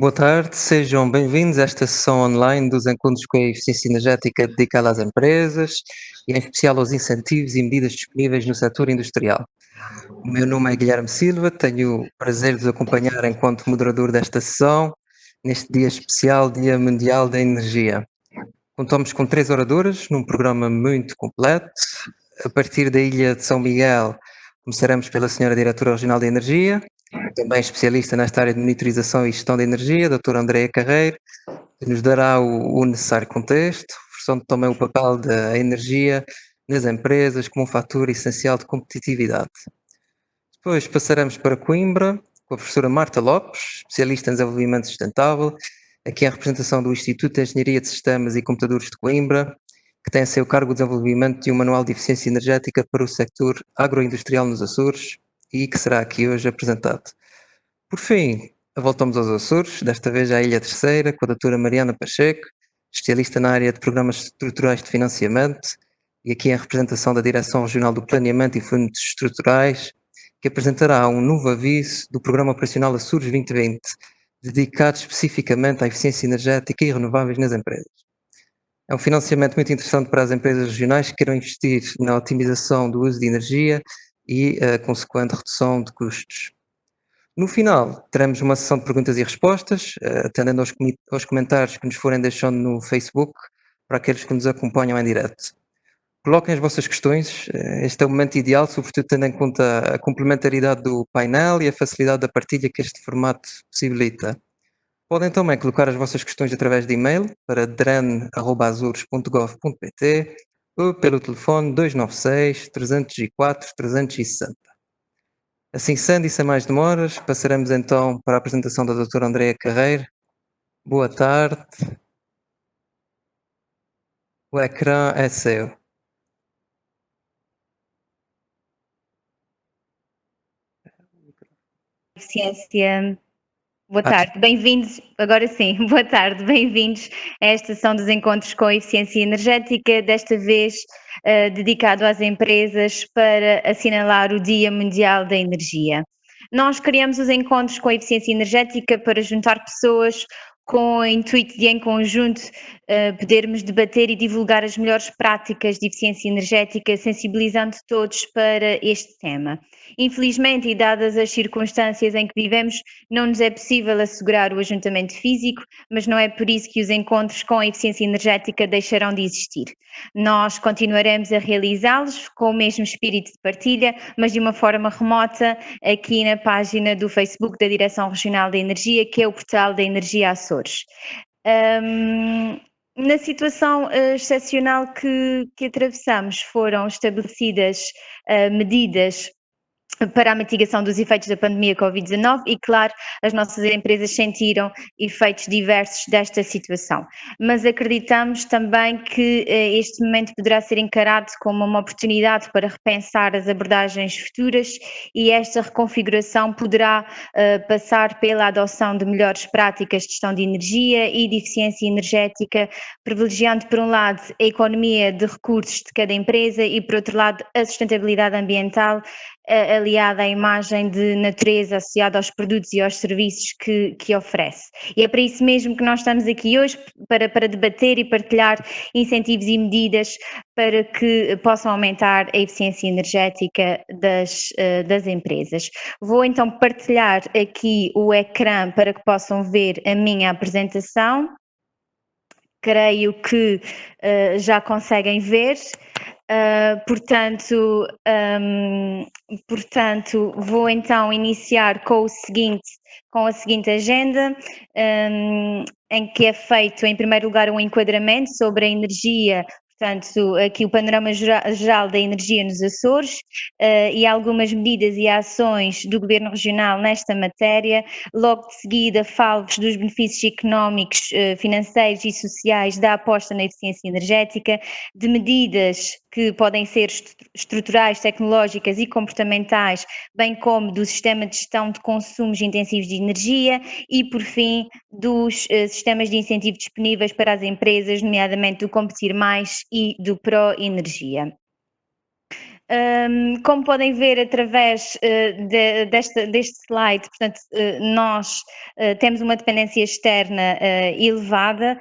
Boa tarde, sejam bem-vindos a esta sessão online dos encontros com a eficiência energética dedicada às empresas e em especial aos incentivos e medidas disponíveis no setor industrial. O meu nome é Guilherme Silva, tenho o prazer de vos acompanhar enquanto moderador desta sessão, neste dia especial, Dia Mundial da Energia. Contamos com 3 oradoras num programa muito completo. A partir da Ilha de São Miguel, começaremos pela Senhora Diretora Regional de Energia, também especialista nesta área de monitorização e gestão da energia, a doutora Andréa Carreiro, que nos dará o necessário contexto, reforçando também o papel da energia nas empresas como um fator essencial de competitividade. Depois passaremos para Coimbra, com a professora Marta Lopes, especialista em desenvolvimento sustentável, aqui em representação do Instituto de Engenharia de Sistemas e Computadores de Coimbra, que tem a seu cargo o desenvolvimento de um manual de eficiência energética para o sector agroindustrial nos Açores e que será aqui hoje apresentado. Por fim, voltamos aos Açores, desta vez à Ilha Terceira, com a doutora Mariana Pacheco, especialista na área de programas estruturais de financiamento e aqui em representação da Direção Regional do Planeamento e Fundos Estruturais, que apresentará um novo aviso do Programa Operacional Açores 2020, dedicado especificamente à eficiência energética e renováveis nas empresas. É um financiamento muito interessante para as empresas regionais que queiram investir na otimização do uso de energia e a consequente redução de custos. No final, teremos uma sessão de perguntas e respostas, atendendo aos comentários que nos forem deixando no Facebook, para aqueles que nos acompanham em direto. Coloquem as vossas questões, este é o momento ideal, sobretudo tendo em conta a complementaridade do painel e a facilidade da partilha que este formato possibilita. Podem também colocar as vossas questões através de e-mail para dren@azores.gov.pt ou pelo telefone 296 304 360. Assim sendo e sem mais demoras, passaremos então para a apresentação da doutora Andréa Carreiro. Boa tarde. O ecrã é seu. Eficiência. Boa tarde, bem-vindos, agora sim, boa tarde, bem-vindos a esta sessão dos encontros com a eficiência energética, desta vez dedicado às empresas para assinalar o Dia Mundial da Energia. Nós criamos os encontros com a eficiência energética para juntar pessoas com o intuito de, em conjunto, podermos debater e divulgar as melhores práticas de eficiência energética, sensibilizando todos para este tema. Infelizmente, e dadas as circunstâncias em que vivemos, não nos é possível assegurar o ajuntamento físico, mas não é por isso que os encontros com a eficiência energética deixarão de existir. Nós continuaremos a realizá-los com o mesmo espírito de partilha, mas de uma forma remota, aqui na página do Facebook da Direção Regional da Energia, que é o portal da Energia Açores. Na situação excepcional que atravessamos, foram estabelecidas medidas para a mitigação dos efeitos da pandemia Covid-19 e, claro, as nossas empresas sentiram efeitos diversos desta situação. Mas acreditamos também que este momento poderá ser encarado como uma oportunidade para repensar as abordagens futuras e esta reconfiguração poderá passar pela adoção de melhores práticas de gestão de energia e de eficiência energética, privilegiando, por um lado, a economia de recursos de cada empresa e, por outro lado, a sustentabilidade ambiental, aliada à imagem de natureza associada aos produtos e aos serviços que oferece. E é para isso mesmo que nós estamos aqui hoje, para debater e partilhar incentivos e medidas para que possam aumentar a eficiência energética das empresas. Vou então partilhar aqui o ecrã para que possam ver a minha apresentação. Creio que já conseguem ver. Portanto, vou então iniciar com a seguinte agenda, em que é feito, em primeiro lugar, um enquadramento sobre a energia. Portanto, aqui o panorama geral da energia nos Açores e algumas medidas e ações do Governo Regional nesta matéria. Logo de seguida, falo-vos dos benefícios económicos, financeiros e sociais da aposta na eficiência energética, de medidas que podem ser estruturais, tecnológicas e comportamentais, bem como do sistema de gestão de consumos intensivos de energia e, por fim, dos sistemas de incentivo disponíveis para as empresas, nomeadamente do Competir Mais e do Pro Energia. Como podem ver através deste slide, portanto, nós temos uma dependência externa elevada,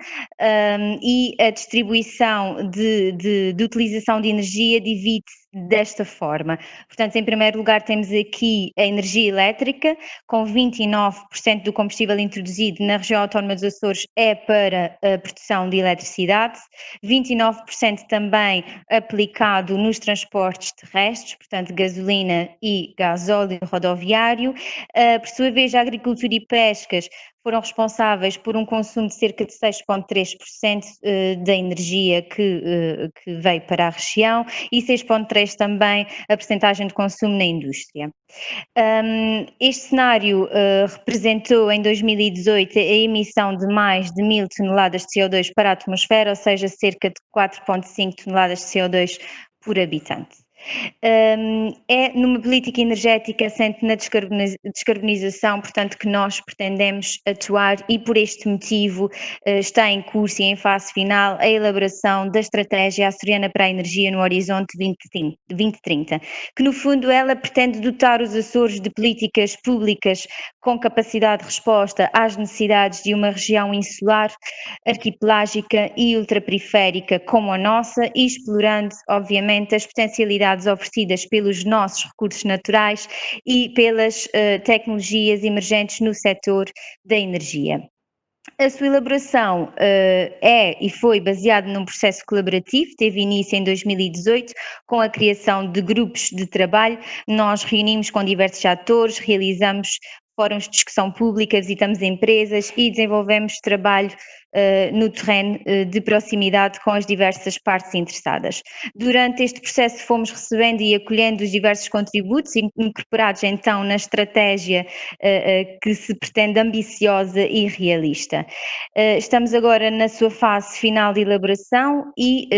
e a distribuição de utilização de energia divide-se desta forma. Portanto, em primeiro lugar temos aqui a energia elétrica, com 29% do combustível introduzido na região autónoma dos Açores é para a produção de eletricidade, 29% também aplicado nos transportes terrestres, portanto gasolina e gasóleo rodoviário. Por sua vez, a agricultura e pescas foram responsáveis por um consumo de cerca de 6,3% da energia que veio para a região e 6,3% também a percentagem de consumo na indústria. Este cenário representou em 2018 a emissão de mais de 1.000 toneladas de CO2 para a atmosfera, ou seja, cerca de 4,5 toneladas de CO2 por habitante. É numa política energética assente na descarbonização, portanto, que nós pretendemos atuar e por este motivo está em curso e em fase final a elaboração da estratégia açoriana para a energia no horizonte 2030, que no fundo ela pretende dotar os Açores de políticas públicas com capacidade de resposta às necessidades de uma região insular, arquipelágica e ultraperiférica como a nossa e explorando, obviamente, as potencialidades oferecidas pelos nossos recursos naturais e pelas tecnologias emergentes no setor da energia. A sua elaboração é e foi baseada num processo colaborativo, teve início em 2018 com a criação de grupos de trabalho. Nós reunimos com diversos atores, realizamos fóruns de discussão pública, visitamos empresas e desenvolvemos trabalho no terreno de proximidade com as diversas partes interessadas. Durante este processo fomos recebendo e acolhendo os diversos contributos incorporados então na estratégia que se pretende ambiciosa e realista. Estamos agora na sua fase final de elaboração e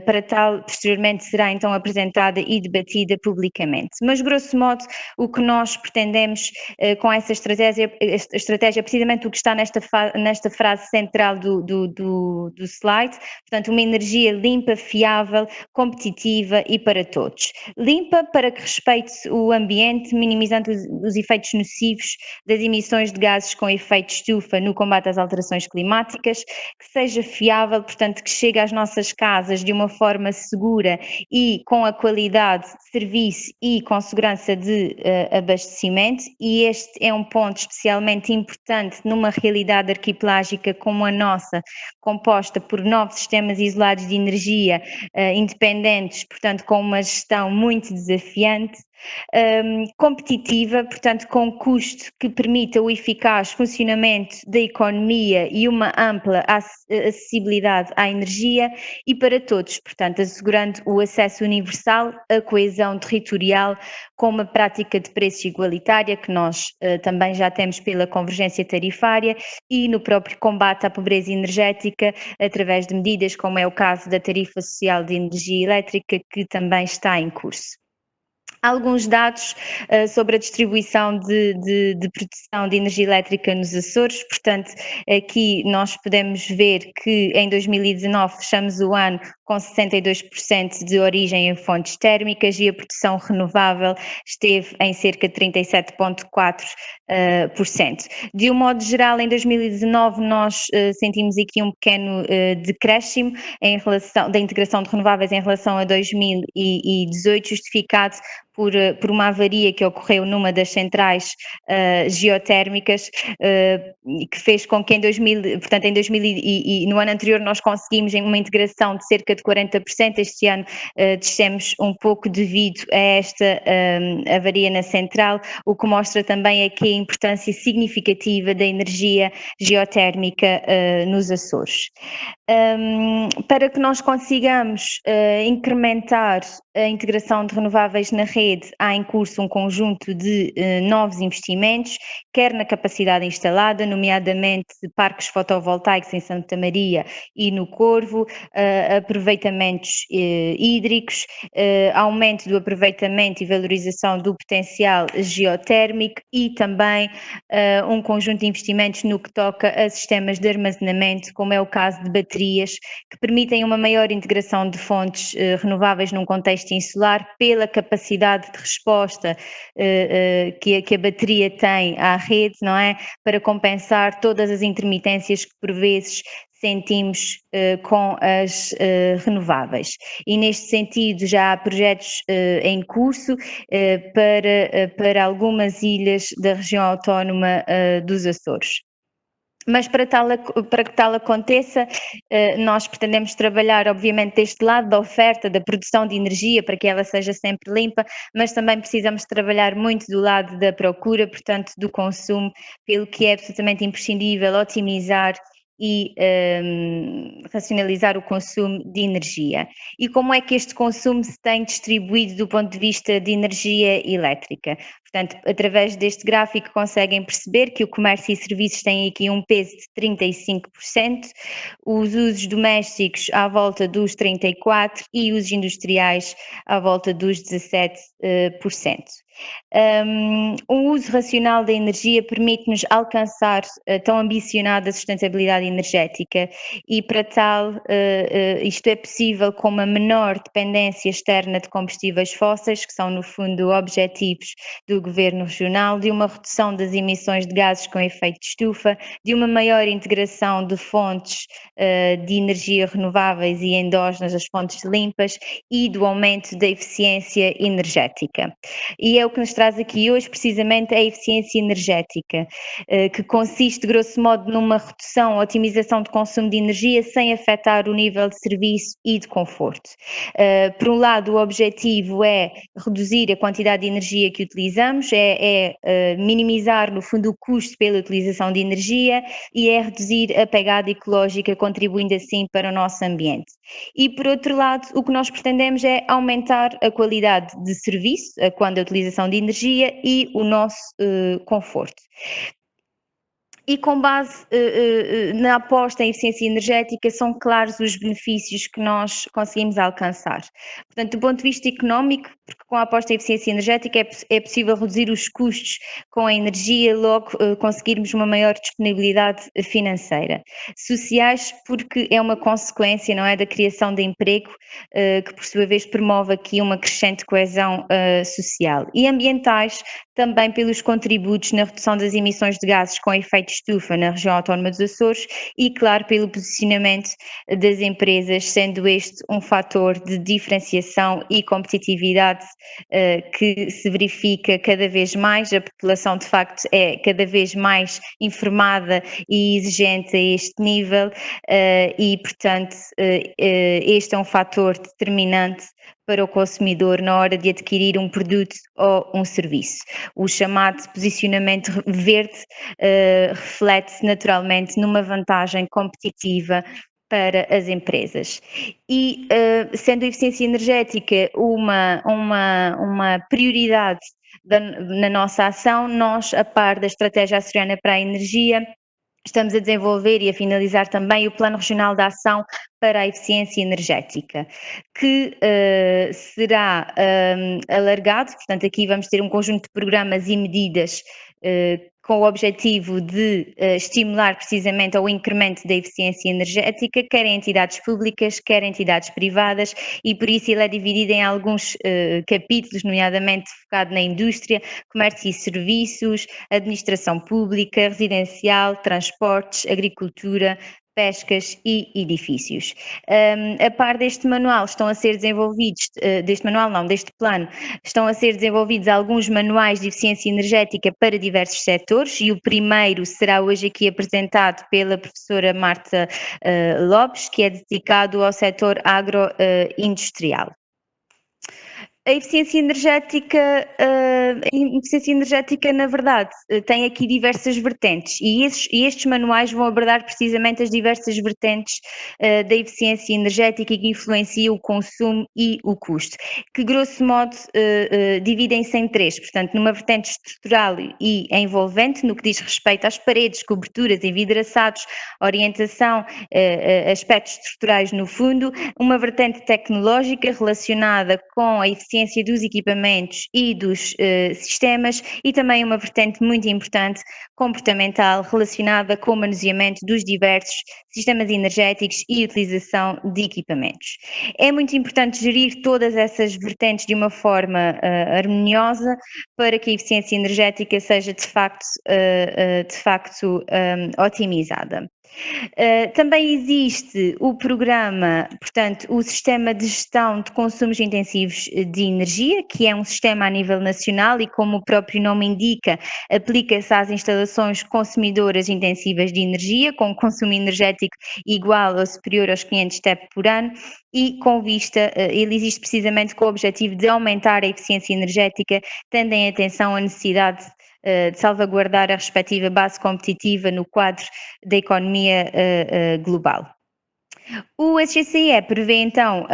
para tal posteriormente será então apresentada e debatida publicamente. Mas grosso modo o que nós pretendemos com essa estratégia é precisamente o que está nesta frase central do slide, portanto uma energia limpa, fiável, competitiva e para todos. Limpa para que respeite o ambiente, minimizando os efeitos nocivos das emissões de gases com efeito estufa no combate às alterações climáticas, que seja fiável, portanto que chegue às nossas casas de uma forma segura e com a qualidade de serviço e com segurança de abastecimento, e este é um ponto especialmente importante numa realidade arquipelágica como a nossa, composta por 9 sistemas isolados de energia independentes, portanto com uma gestão muito desafiante. Competitiva, portanto com custo que permita o eficaz funcionamento da economia e uma ampla acessibilidade à energia e para todos, portanto assegurando o acesso universal, a coesão territorial com uma prática de preços igualitária que nós também já temos pela convergência tarifária e no próprio combate à pobreza energética através de medidas como é o caso da tarifa social de energia elétrica que também está em curso. Alguns dados sobre a distribuição de produção de energia elétrica nos Açores, portanto, aqui nós podemos ver que em 2019 fechamos o ano com 62% de origem em fontes térmicas e a produção renovável esteve em cerca de 37,4%. De um modo geral, em 2019 nós sentimos aqui um pequeno decréscimo em relação da integração de renováveis em relação a 2018, justificado por uma avaria que ocorreu numa das centrais geotérmicas, que fez com que no ano anterior nós conseguimos uma integração de cerca de 40%, este ano descemos um pouco devido a esta avaria na central, o que mostra também aqui a importância significativa da energia geotérmica nos Açores. Para que nós consigamos incrementar a integração de renováveis na rede, há em curso um conjunto de novos investimentos, quer na capacidade instalada, nomeadamente parques fotovoltaicos em Santa Maria e no Corvo, aproveitamentos hídricos, aumento do aproveitamento e valorização do potencial geotérmico e também um conjunto de investimentos no que toca a sistemas de armazenamento, como é o caso de baterias baterias, que permitem uma maior integração de fontes renováveis num contexto insular pela capacidade de resposta que a bateria tem à rede, não é? Para compensar todas as intermitências que por vezes sentimos com as renováveis. E neste sentido já há projetos em curso para algumas ilhas da região autónoma dos Açores. Mas para que tal aconteça, nós pretendemos trabalhar, obviamente, deste lado da oferta, da produção de energia, para que ela seja sempre limpa, mas também precisamos trabalhar muito do lado da procura, portanto, do consumo, pelo que é absolutamente imprescindível otimizar e racionalizar o consumo de energia. E como é que este consumo se tem distribuído do ponto de vista de energia elétrica? Portanto, através deste gráfico conseguem perceber que o comércio e serviços têm aqui um peso de 35%, os usos domésticos à volta dos 34% e usos industriais à volta dos 17%. Um uso racional da energia permite-nos alcançar a tão ambicionada sustentabilidade energética e para tal isto é possível com uma menor dependência externa de combustíveis fósseis, que são no fundo objetivos do Governo Regional, de uma redução das emissões de gases com efeito de estufa, de uma maior integração de fontes de energia renováveis e endógenas, as fontes limpas, e do aumento da eficiência energética. E é o que nos traz aqui hoje precisamente a eficiência energética, que consiste grosso modo numa redução, otimização de consumo de energia sem afetar o nível de serviço e de conforto. Por um lado, o objetivo é reduzir a quantidade de energia que utilizamos, minimizar no fundo o custo pela utilização de energia e é reduzir a pegada ecológica, contribuindo assim para o nosso ambiente. E por outro lado, o que nós pretendemos é aumentar a qualidade de serviço, quando a utilização de energia e o nosso conforto. E com base na aposta em eficiência energética, são claros os benefícios que nós conseguimos alcançar. Portanto, do ponto de vista económico, porque com a aposta em eficiência energética é possível reduzir os custos com a energia, logo conseguirmos uma maior disponibilidade financeira. Sociais, porque é uma consequência, não é, da criação de emprego, que por sua vez promove aqui uma crescente coesão social. E ambientais, também pelos contributos na redução das emissões de gases com efeito de estufa na região autónoma dos Açores e, claro, pelo posicionamento das empresas, sendo este um fator de diferenciação e competitividade que se verifica cada vez mais. A população, de facto, é cada vez mais informada e exigente a este nível e, portanto, este é um fator determinante para o consumidor na hora de adquirir um produto ou um serviço. O chamado posicionamento verde reflete-se naturalmente numa vantagem competitiva para as empresas. E sendo a eficiência energética uma prioridade na nossa ação, nós, a par da Estratégia Açoriana para a Energia, estamos a desenvolver e a finalizar também o Plano Regional de Ação para a Eficiência Energética, que será alargado, portanto aqui vamos ter um conjunto de programas e medidas com o objetivo de estimular precisamente ao incremento da eficiência energética, quer em entidades públicas, quer em entidades privadas, e por isso ele é dividido em alguns capítulos, nomeadamente focado na indústria, comércio e serviços, administração pública, residencial, transportes, agricultura, pescas e edifícios. A par deste manual estão a ser desenvolvidos, deste plano, estão a ser desenvolvidos alguns manuais de eficiência energética para diversos setores e o primeiro será hoje aqui apresentado pela professora Marta Lopes, que é dedicado ao setor agroindustrial. A eficiência energética, na verdade, tem aqui diversas vertentes e estes manuais vão abordar precisamente as diversas vertentes da eficiência energética que influenciam o consumo e o custo, que grosso modo dividem-se em três, portanto, numa vertente estrutural e envolvente, no que diz respeito às paredes, coberturas, envidraçados, orientação, aspectos estruturais no fundo, uma vertente tecnológica relacionada com a eficiência eficiência dos equipamentos e dos sistemas, e também uma vertente muito importante comportamental relacionada com o manuseamento dos diversos sistemas energéticos e utilização de equipamentos. É muito importante gerir todas essas vertentes de uma forma harmoniosa para que a eficiência energética seja de facto otimizada. Também existe o programa, portanto, o Sistema de Gestão de Consumos Intensivos de Energia, que é um sistema a nível nacional e, como o próprio nome indica, aplica-se às instalações consumidoras intensivas de energia, com consumo energético igual ou superior aos 500 TEP por ano, e com vista, ele existe precisamente com o objetivo de aumentar a eficiência energética, tendo em atenção a necessidade de salvaguardar a respectiva base competitiva no quadro da economia global. O SGCE prevê então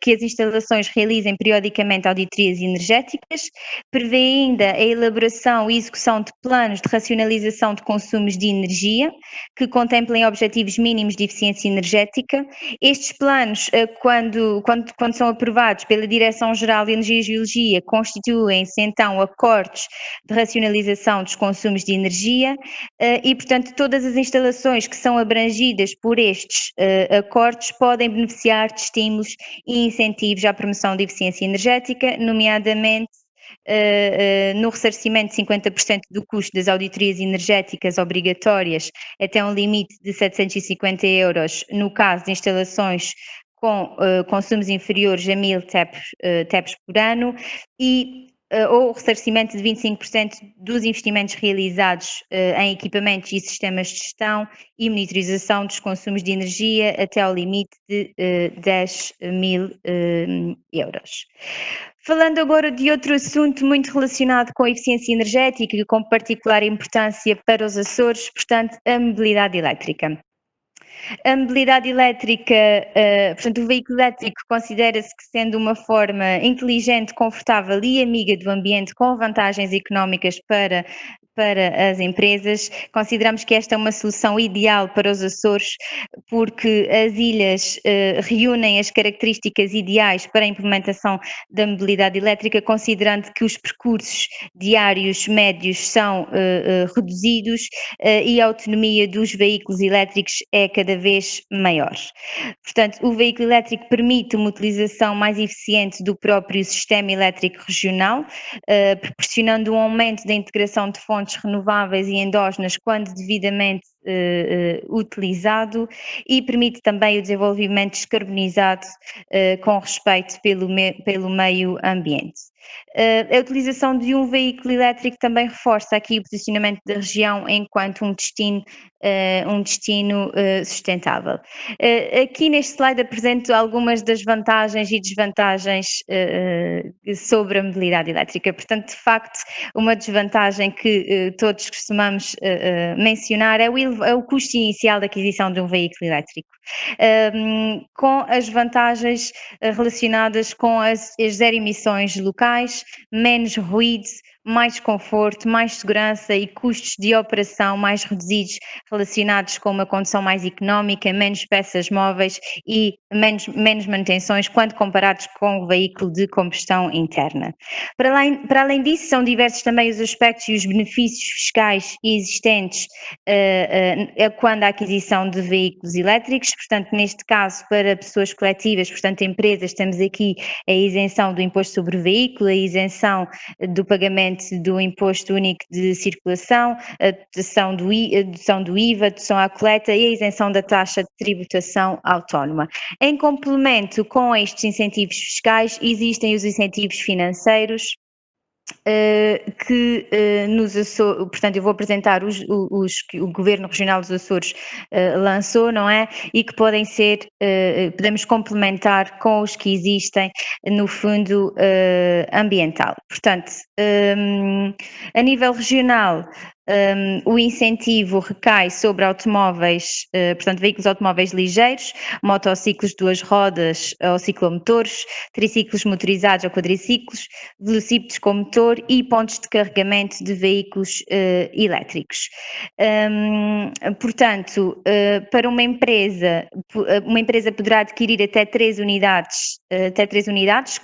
que as instalações realizem periodicamente auditorias energéticas, prevê ainda a elaboração e execução de planos de racionalização de consumos de energia, que contemplem objetivos mínimos de eficiência energética. Estes planos, quando são aprovados pela Direção-Geral de Energia e Geologia, constituem-se então acordos de racionalização dos consumos de energia e, portanto, todas as instalações que são abrangidas por estes acordos podem beneficiar de estímulos e incentivos à promoção de eficiência energética, nomeadamente no ressarcimento de 50% do custo das auditorias energéticas obrigatórias até um limite de 750 euros no caso de instalações com consumos inferiores a 1000 TEPs por ano e ou ressarcimento de 25% dos investimentos realizados em equipamentos e sistemas de gestão e monitorização dos consumos de energia até ao limite de 10.000 euros. Falando agora de outro assunto muito relacionado com a eficiência energética e com particular importância para os Açores, portanto, a mobilidade elétrica. A mobilidade elétrica, portanto, o veículo elétrico considera-se que sendo uma forma inteligente, confortável e amiga do ambiente com vantagens económicas para as empresas. Consideramos que esta é uma solução ideal para os Açores porque as ilhas reúnem as características ideais para a implementação da mobilidade elétrica, considerando que os percursos diários médios são reduzidos e a autonomia dos veículos elétricos é cada vez maior. Portanto, o veículo elétrico permite uma utilização mais eficiente do próprio sistema elétrico regional, proporcionando um aumento da integração de fontes renováveis e endógenas quando devidamente utilizado e permite também o desenvolvimento descarbonizado com respeito pelo meio ambiente. A utilização de um veículo elétrico também reforça aqui o posicionamento da região enquanto um destino sustentável. Aqui neste slide apresento algumas das vantagens e desvantagens sobre a mobilidade elétrica. Portanto, de facto, uma desvantagem que todos costumamos mencionar é o custo inicial da aquisição de um veículo elétrico. Com as vantagens relacionadas com as zero emissões locais, menos ruído, mais conforto, mais segurança e custos de operação mais reduzidos relacionados com uma condução mais económica, menos peças móveis e menos manutenções quando comparados com o veículo de combustão interna. Para além disso, são diversos também os aspectos e os benefícios fiscais existentes quando a aquisição de veículos elétricos, portanto, neste caso, para pessoas coletivas, portanto, empresas, temos aqui a isenção do imposto sobre o veículo, a isenção do pagamento do imposto único de circulação, a dedução do IVA, a dedução à coleta e a isenção da taxa de tributação autónoma. Em complemento com estes incentivos fiscais, existem os incentivos financeiros, que nos Açores, portanto eu vou apresentar os que o Governo Regional dos Açores lançou, não é? E que podem ser, podemos complementar com os que existem no Fundo Ambiental. Portanto, a nível regional, o incentivo recai sobre automóveis, portanto, veículos automóveis ligeiros, motociclos de 2 rodas ou ciclomotores, triciclos motorizados ou quadriciclos, velocípedes com motor e pontos de carregamento de veículos elétricos. Portanto, para uma empresa poderá adquirir até 3 unidades,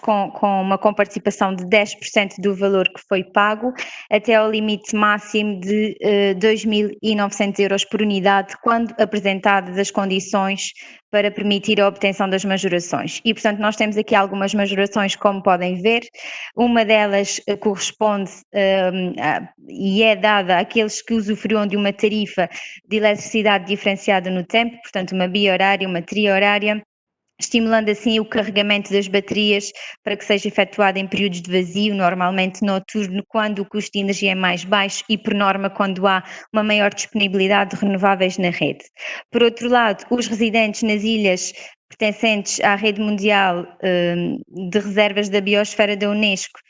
com uma comparticipação de 10% do valor que foi pago, até ao limite máximo de 2.900 euros por unidade, quando apresentadas as condições para permitir a obtenção das majorações. E, portanto, nós temos aqui algumas majorações, como podem ver. Uma delas corresponde e é dada àqueles que usufruam de uma tarifa de eletricidade diferenciada no tempo, portanto, uma bi-horária, uma tri-horária, estimulando assim o carregamento das baterias para que seja efetuado em períodos de vazio, normalmente noturno, quando o custo de energia é mais baixo e, por norma, quando há uma maior disponibilidade de renováveis na rede. Por outro lado, os residentes nas ilhas pertencentes à rede mundial de reservas da biosfera da Unesco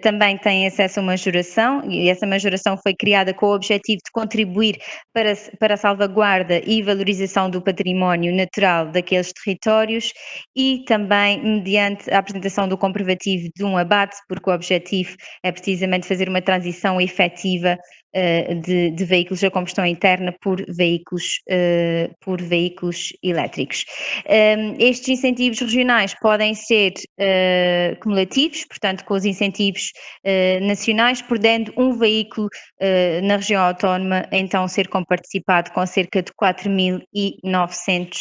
também têm acesso a uma majoração, e essa majoração foi criada com o objetivo de contribuir para a salvaguarda e valorização do património natural daqueles territórios e também mediante a apresentação do comprovativo de um abate, porque o objetivo é precisamente fazer uma transição efetiva de veículos a combustão interna por veículos elétricos. Estes incentivos regionais podem ser cumulativos, portanto, com os incentivos nacionais, podendo um veículo na região autónoma então ser comparticipado com cerca de 4.900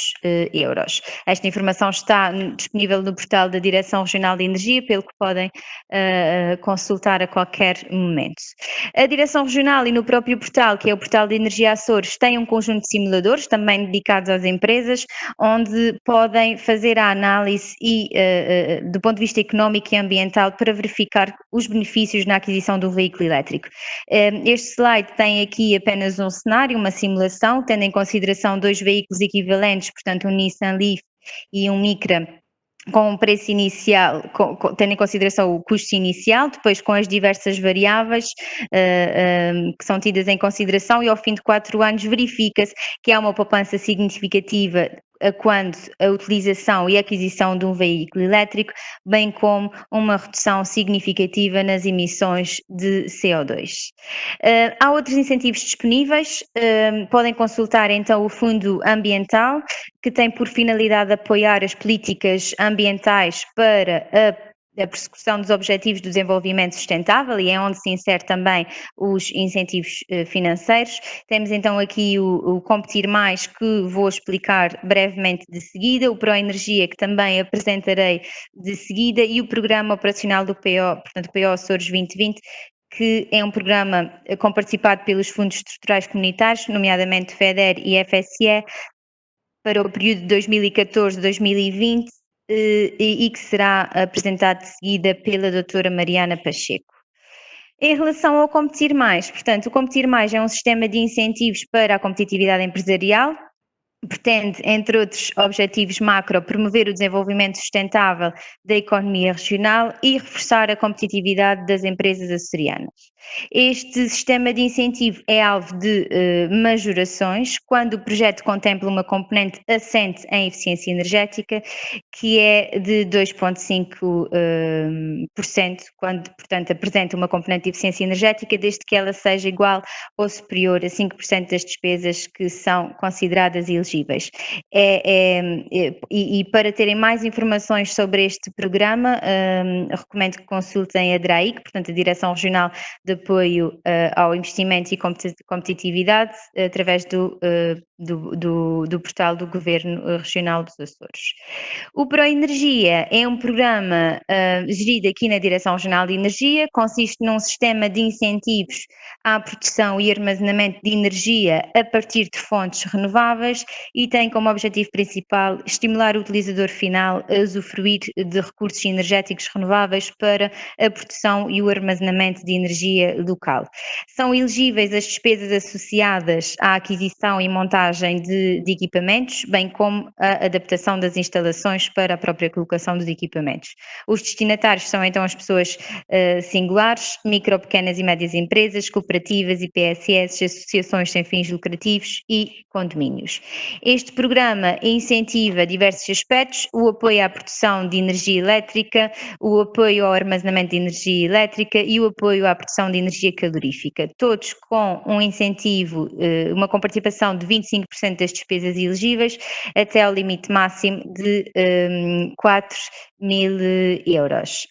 euros. Esta informação está disponível no portal da Direção Regional de Energia, pelo que podem consultar a qualquer momento. A Direção Regional e no próprio portal, que é o portal de Energia Açores, tem um conjunto de simuladores também dedicados às empresas, onde podem fazer a análise e, do ponto de vista económico e ambiental, para verificar os benefícios na aquisição do veículo elétrico. Este slide tem aqui apenas um cenário, uma simulação, tendo em consideração 2 veículos equivalentes, portanto um Nissan Leaf e um Micra, com um preço inicial, tendo em consideração o custo inicial, depois com as diversas variáveis que são tidas em consideração, e ao fim de 4 anos verifica-se que há uma poupança significativa quando a utilização e aquisição de um veículo elétrico, bem como uma redução significativa nas emissões de CO2. Há outros incentivos disponíveis, podem consultar então o Fundo Ambiental, que tem por finalidade apoiar as políticas ambientais para a persecução dos Objetivos do Desenvolvimento Sustentável, e é onde se insere também os incentivos financeiros. Temos então aqui o Competir Mais, que vou explicar brevemente de seguida, o Proenergia, que também apresentarei de seguida, e o Programa Operacional do PO, portanto o PO Açores 2020, que é um programa comparticipado pelos Fundos Estruturais Comunitários, nomeadamente FEDER e FSE, para o período de 2014-2020, e que será apresentado de seguida pela doutora Mariana Pacheco. Em relação ao Competir Mais, portanto, o Competir Mais é um sistema de incentivos para a competitividade empresarial, pretende, entre outros objetivos macro, promover o desenvolvimento sustentável da economia regional e reforçar a competitividade das empresas açorianas. Este sistema de incentivo é alvo de majorações quando o projeto contempla uma componente assente em eficiência energética, que é de 2,5%, quando, portanto, apresenta uma componente de eficiência energética, desde que ela seja igual ou superior a 5% das despesas que são consideradas elegíveis. E para terem mais informações sobre este programa, recomendo que consultem a DRAIC, portanto a Direção Regional de Apoio ao Investimento e Competitividade, através do portal do Governo Regional dos Açores. O Proenergia é um programa gerido aqui na Direção Regional de Energia, consiste num sistema de incentivos à produção e armazenamento de energia a partir de fontes renováveis e tem como objetivo principal estimular o utilizador final a usufruir de recursos energéticos renováveis para a produção e o armazenamento de energia energia local. São elegíveis as despesas associadas à aquisição e montagem de equipamentos, bem como a adaptação das instalações para a própria colocação dos equipamentos. Os destinatários são então as pessoas singulares, micro, pequenas e médias empresas, cooperativas e PSS, associações sem fins lucrativos e condomínios. Este programa incentiva diversos aspectos: o apoio à produção de energia elétrica, o apoio ao armazenamento de energia elétrica e o apoio à produção de energia calorífica, todos com um incentivo, uma comparticipação de 25% das despesas elegíveis até ao limite máximo de 4.000 euros.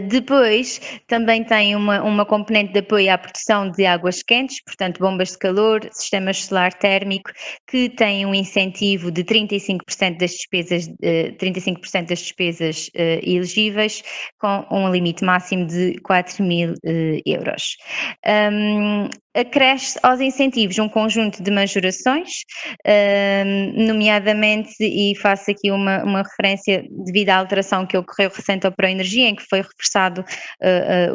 Depois também tem uma componente de apoio à produção de águas quentes, portanto bombas de calor, sistemas solar térmico, que tem um incentivo de 35% das despesas elegíveis, com um limite máximo de 4.000 euros. Acresce aos incentivos um conjunto de majorações, nomeadamente, e faço aqui uma referência devido à alteração que ocorreu recente ao Proenergia, em que foi reforçado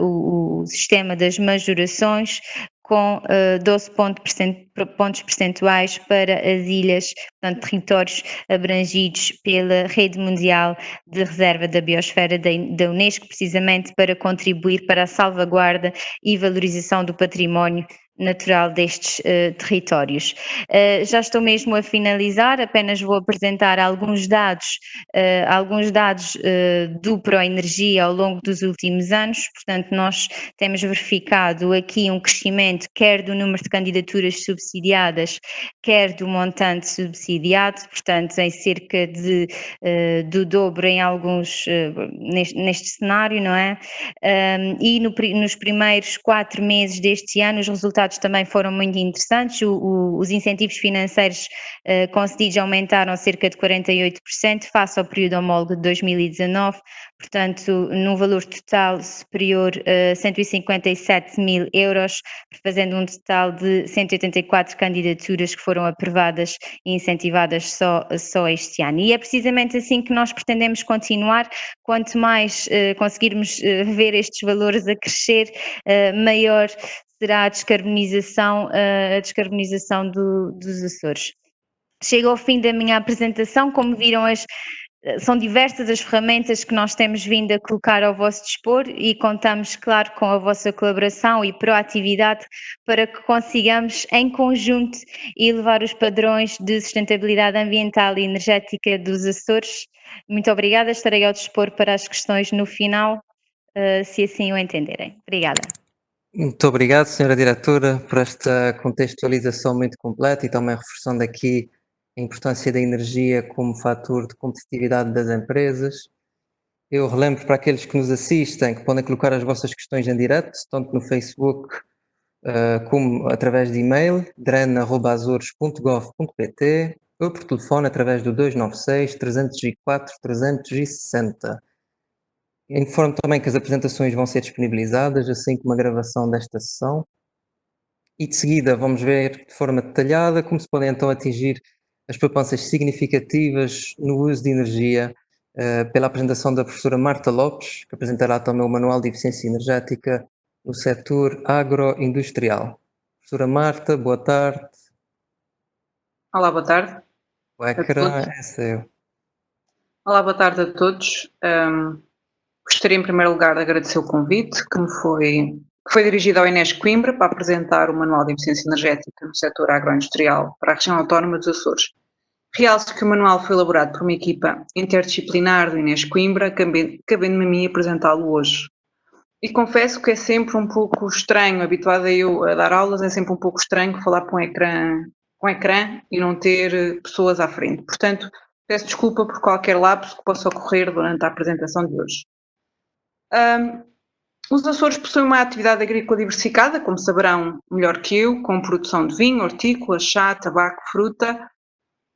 o sistema das majorações com 12 pontos percentuais para as ilhas, portanto, territórios abrangidos pela Rede Mundial de Reserva da Biosfera da Unesco, precisamente para contribuir para a salvaguarda e valorização do património natural destes territórios. Já estou mesmo a finalizar, apenas vou apresentar alguns dados do Proenergia ao longo dos últimos anos. Portanto, nós temos verificado aqui um crescimento quer do número de candidaturas subsidiadas, quer do montante subsidiado, portanto, em cerca do dobro em alguns, neste cenário, não é? E nos primeiros 4 meses deste ano, os resultados também foram muito interessantes. Os incentivos financeiros concedidos aumentaram cerca de 48% face ao período homólogo de 2019, portanto, num valor total superior a 157.000 euros, fazendo um total de 184 candidaturas que foram aprovadas e incentivadas só este ano. E é precisamente assim que nós pretendemos continuar. Quanto mais conseguirmos ver estes valores a crescer, maior será a descarbonização dos Açores. Chego ao fim da minha apresentação. Como viram, são diversas as ferramentas que nós temos vindo a colocar ao vosso dispor e contamos, claro, com a vossa colaboração e proatividade para que consigamos, em conjunto, elevar os padrões de sustentabilidade ambiental e energética dos Açores. Muito obrigada, estarei ao dispor para as questões no final, se assim o entenderem. Obrigada. Muito obrigado, Senhora Diretora, por esta contextualização muito completa e também reforçando aqui a importância da energia como fator de competitividade das empresas. Eu relembro para aqueles que nos assistem que podem colocar as vossas questões em direto, tanto no Facebook como através de e-mail, dren@azores.gov.pt ou por telefone através do 296 304 360. Informo também que as apresentações vão ser disponibilizadas, assim como a gravação desta sessão. E de seguida vamos ver de forma detalhada como se podem então atingir as poupanças significativas no uso de energia pela apresentação da professora Marta Lopes, que apresentará também o Manual de Eficiência Energética no setor agroindustrial. Professora Marta, boa tarde. Olá, boa tarde. O ecrã é seu. Olá, boa tarde a todos. Gostaria em primeiro lugar de agradecer o convite que foi dirigido ao Inés Coimbra para apresentar o Manual de Eficiência Energética no setor agroindustrial para a região autónoma dos Açores. Realço que o manual foi elaborado por uma equipa interdisciplinar do Inés Coimbra, cabendo-me a mim apresentá-lo hoje. E confesso que é sempre um pouco estranho, habituada eu a dar aulas, é sempre um pouco estranho falar para um ecrã e não ter pessoas à frente. Portanto, peço desculpa por qualquer lapso que possa ocorrer durante a apresentação de hoje. Os Açores possuem uma atividade agrícola diversificada, como saberão melhor que eu, com produção de vinho, hortícola, chá, tabaco, fruta,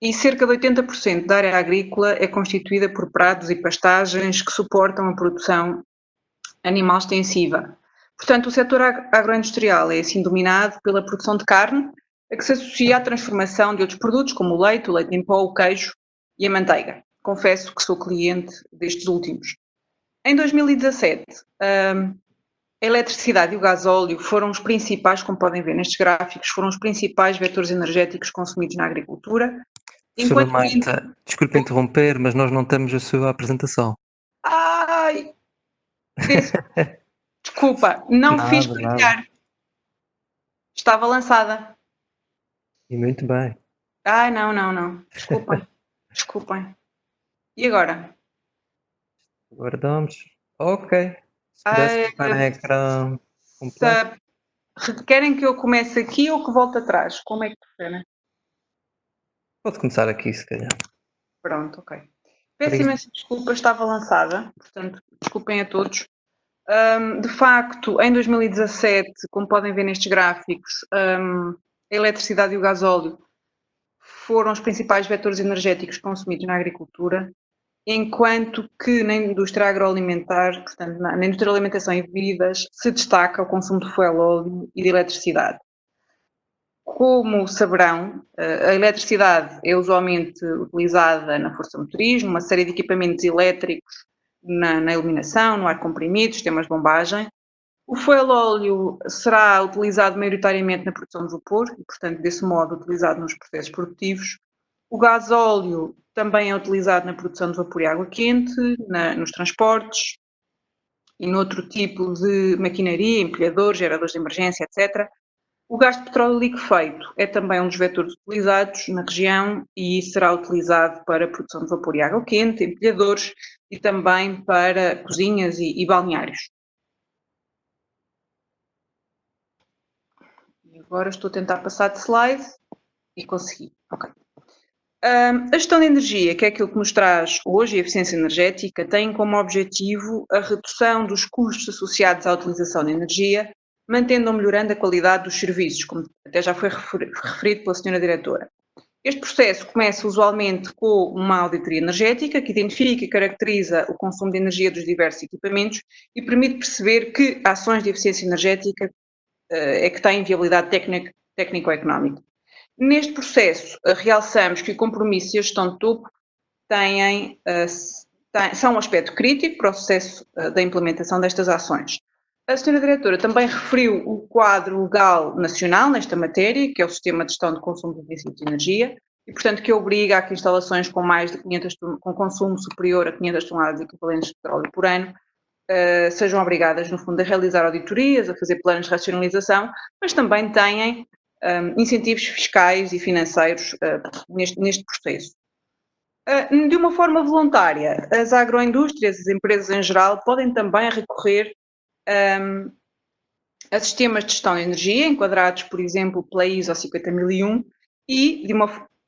e cerca de 80% da área agrícola é constituída por prados e pastagens que suportam a produção animal extensiva. Portanto, o setor agroindustrial é assim dominado pela produção de carne, a que se associa à transformação de outros produtos, como o leite em pó, o queijo e a manteiga. Confesso que sou cliente destes últimos. Em 2017, a eletricidade e o gasóleo foram os principais, como podem ver nestes gráficos, foram os principais vetores energéticos consumidos na agricultura. Professora Enquanto Marta, desculpe interromper, mas nós não temos a sua apresentação. Ai, desculpa, não fiz Nada, nada. partilhar. Estava lançada. E muito bem. Ai, não. Desculpem. E agora? Aguardamos. Ok. Se pudesse colocar em ecrã completo. Querem que eu comece aqui ou que volte atrás? Como é que preferem? Pode começar aqui, se calhar. Pronto, ok. Peço imensa desculpa, estava lançada, portanto, desculpem a todos. De facto, em 2017, como podem ver nestes gráficos, a eletricidade e o gasóleo foram os principais vetores energéticos consumidos na agricultura, enquanto que na indústria agroalimentar, portanto, na indústria de alimentação e bebidas, se destaca o consumo de fuel óleo e de eletricidade. Como saberão, a eletricidade é usualmente utilizada na força motriz, numa série de equipamentos elétricos, na iluminação, no ar comprimido, sistemas de bombagem. O fuel óleo será utilizado maioritariamente na produção de vapor e, portanto, desse modo, utilizado nos processos produtivos. O gás óleo também é utilizado na produção de vapor e água quente, nos transportes e noutro tipo de maquinaria, empilhadores, geradores de emergência, etc. O gás de petróleo liquefeito é também um dos vetores utilizados na região e será utilizado para a produção de vapor e água quente, empilhadores e também para cozinhas e balneários. E agora estou a tentar passar de slide e consegui. Ok. A gestão de energia, que é aquilo que nos traz hoje, a eficiência energética, tem como objetivo a redução dos custos associados à utilização de energia, mantendo ou melhorando a qualidade dos serviços, como até já foi referido pela senhora diretora. Este processo começa usualmente com uma auditoria energética que identifica e caracteriza o consumo de energia dos diversos equipamentos e permite perceber que ações de eficiência energética é que têm viabilidade técnico-económica. Neste processo, realçamos que o compromisso e a gestão de topo são um aspecto crítico para o sucesso da implementação destas ações. A senhora diretora também referiu o quadro legal nacional nesta matéria, que é o Sistema de Gestão de Consumo de Resíduos de Energia, e, portanto, que obriga a que instalações com com consumo superior a 500 toneladas equivalentes de petróleo por ano sejam obrigadas, no fundo, a realizar auditorias, a fazer planos de racionalização, mas também têm incentivos fiscais e financeiros neste processo. De uma forma voluntária, as agroindústrias, as empresas em geral, podem também recorrer a sistemas de gestão de energia, enquadrados, por exemplo, pela ISO 50001, que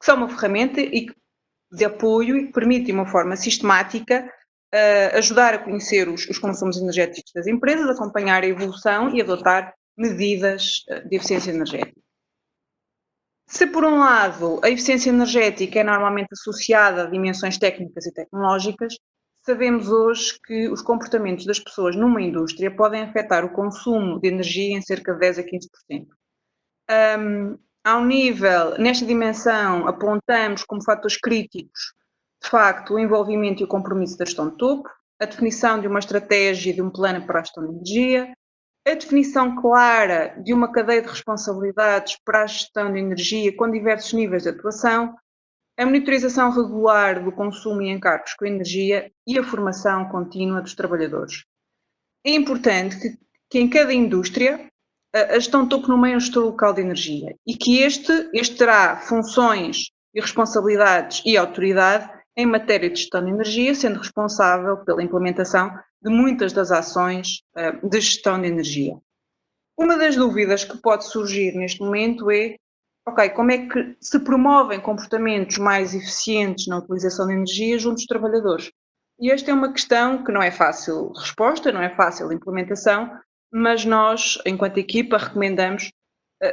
são uma ferramenta de apoio e que permite, de uma forma sistemática, ajudar a conhecer os consumos energéticos das empresas, acompanhar a evolução e adotar medidas de eficiência energética. Se, por um lado, a eficiência energética é normalmente associada a dimensões técnicas e tecnológicas, sabemos hoje que os comportamentos das pessoas numa indústria podem afetar o consumo de energia em cerca de 10 a 15%. Nesta dimensão, apontamos como fatores críticos, de facto, o envolvimento e o compromisso da gestão de topo, a definição de uma estratégia e de um plano para a gestão de energia, a definição clara de uma cadeia de responsabilidades para a gestão de energia com diversos níveis de atuação, a monitorização regular do consumo e encargos com energia e a formação contínua dos trabalhadores. É importante que em cada indústria a gestão de topo nomeie um gestor local de energia e que este terá funções e responsabilidades e autoridade em matéria de gestão de energia, sendo responsável pela implementação de muitas das ações de gestão de energia. Uma das dúvidas que pode surgir neste momento é, como é que se promovem comportamentos mais eficientes na utilização de energia junto dos trabalhadores? E esta é uma questão que não é fácil de resposta, não é fácil de implementação, mas nós, enquanto equipa, recomendamos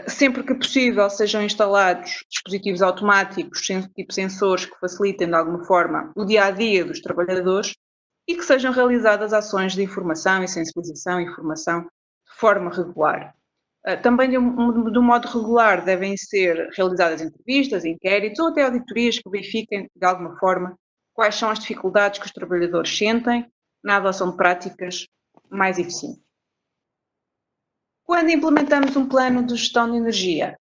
sempre que possível sejam instalados dispositivos automáticos, tipo sensores, que facilitem de alguma forma o dia-a-dia dos trabalhadores e que sejam realizadas ações de informação e sensibilização e formação de forma regular. Também de um modo regular devem ser realizadas entrevistas, inquéritos ou até auditorias que verifiquem de alguma forma quais são as dificuldades que os trabalhadores sentem na adoção de práticas mais eficientes. Quando implementamos um plano de gestão de energia,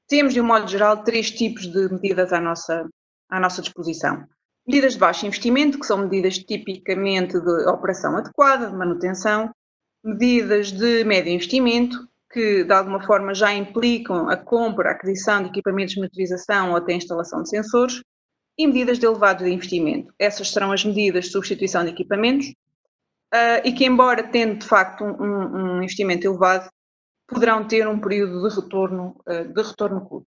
temos, de um modo geral, 3 tipos de medidas à nossa disposição. Medidas de baixo investimento, que são medidas tipicamente de operação adequada, de manutenção. Medidas de médio investimento, que de alguma forma já implicam a compra, a aquisição de equipamentos de monitorização ou até a instalação de sensores. E medidas de elevado investimento. Essas serão as medidas de substituição de equipamentos e que, embora tendo de facto um investimento elevado, poderão ter um período de retorno curto.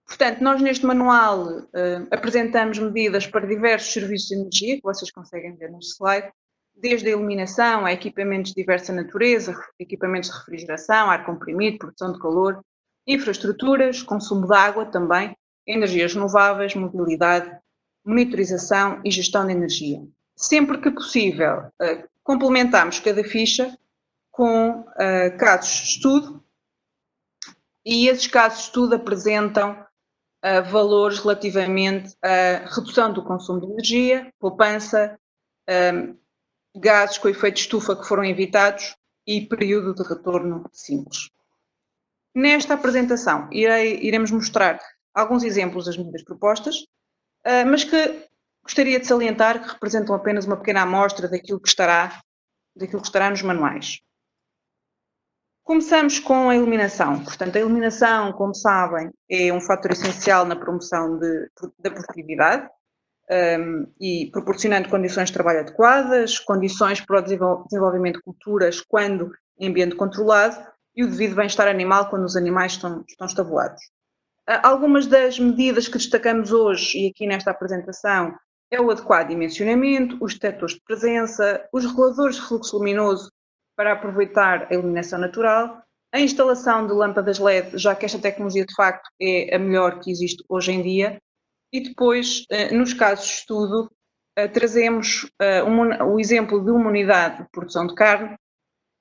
Portanto, nós neste manual apresentamos medidas para diversos serviços de energia, que vocês conseguem ver neste slide, desde a iluminação a equipamentos de diversa natureza, equipamentos de refrigeração, ar comprimido, produção de calor, infraestruturas, consumo de água também, energias renováveis, mobilidade, monitorização e gestão de energia. Sempre que possível, complementamos cada ficha com casos de estudo e esses casos de estudo apresentam valores relativamente à redução do consumo de energia, poupança, gases com efeito de estufa que foram evitados e período de retorno simples. Nesta apresentação iremos mostrar alguns exemplos das medidas propostas, mas que gostaria de salientar que representam apenas uma pequena amostra daquilo que estará nos manuais. Começamos com a iluminação. Portanto, a iluminação, como sabem, é um fator essencial na promoção da produtividade e proporcionando condições de trabalho adequadas, condições para o desenvolvimento de culturas quando em ambiente controlado e o devido bem-estar animal quando os animais estão estabulados. Algumas das medidas que destacamos hoje e aqui nesta apresentação é o adequado dimensionamento, os detectores de presença, os reguladores de fluxo luminoso para aproveitar a iluminação natural, a instalação de lâmpadas LED, já que esta tecnologia de facto é a melhor que existe hoje em dia, e depois, nos casos de estudo, trazemos o exemplo de uma unidade de produção de carne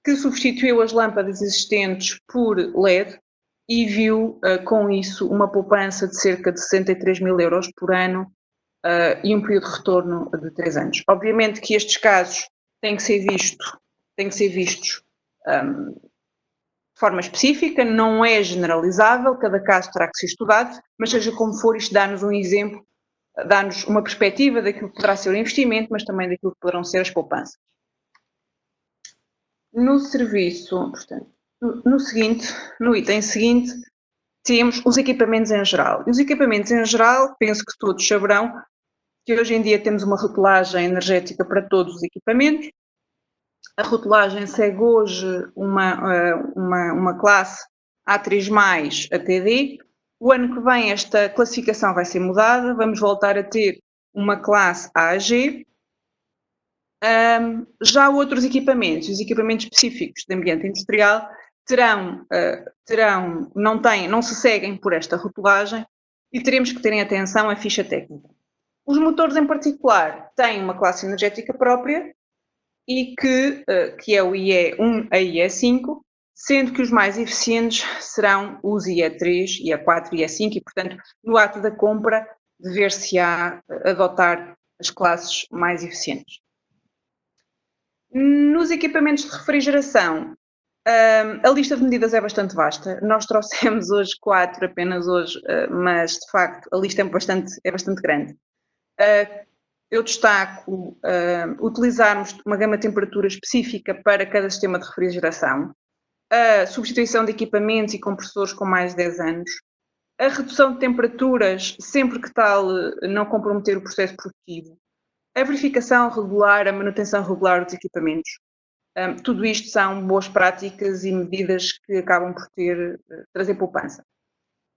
que substituiu as lâmpadas existentes por LED e viu com isso uma poupança de cerca de 63 mil euros por ano e um período de retorno de 3 anos. Obviamente que estes casos têm que ser vistos de forma específica, não é generalizável, cada caso terá que ser estudado, mas seja como for, isto dá-nos um exemplo, dá-nos uma perspectiva daquilo que poderá ser o investimento, mas também daquilo que poderão ser as poupanças. No serviço, portanto, no item seguinte, temos os equipamentos em geral. E os equipamentos em geral, penso que todos saberão que hoje em dia temos uma rotulagem energética para todos os equipamentos. A rotulagem segue hoje uma classe A3+, ATD. O ano que vem esta classificação vai ser mudada, vamos voltar a ter uma classe AG. Já outros equipamentos, os equipamentos específicos de ambiente industrial, não se seguem por esta rotulagem e teremos que terem atenção à ficha técnica. Os motores em particular têm uma classe energética própria e que é o IE1 a IE5, sendo que os mais eficientes serão os IE3, IE4 e IE5 e, portanto, no ato da compra dever-se-á adotar as classes mais eficientes. Nos equipamentos de refrigeração, a lista de medidas é bastante vasta. Nós trouxemos hoje 4 apenas hoje, mas de facto a lista é bastante grande. Eu destaco utilizarmos uma gama de temperatura específica para cada sistema de refrigeração, a substituição de equipamentos e compressores com mais de 10 anos, a redução de temperaturas sempre que tal não comprometer o processo produtivo, a verificação regular, a manutenção regular dos equipamentos. Tudo isto são boas práticas e medidas que acabam por trazer poupança.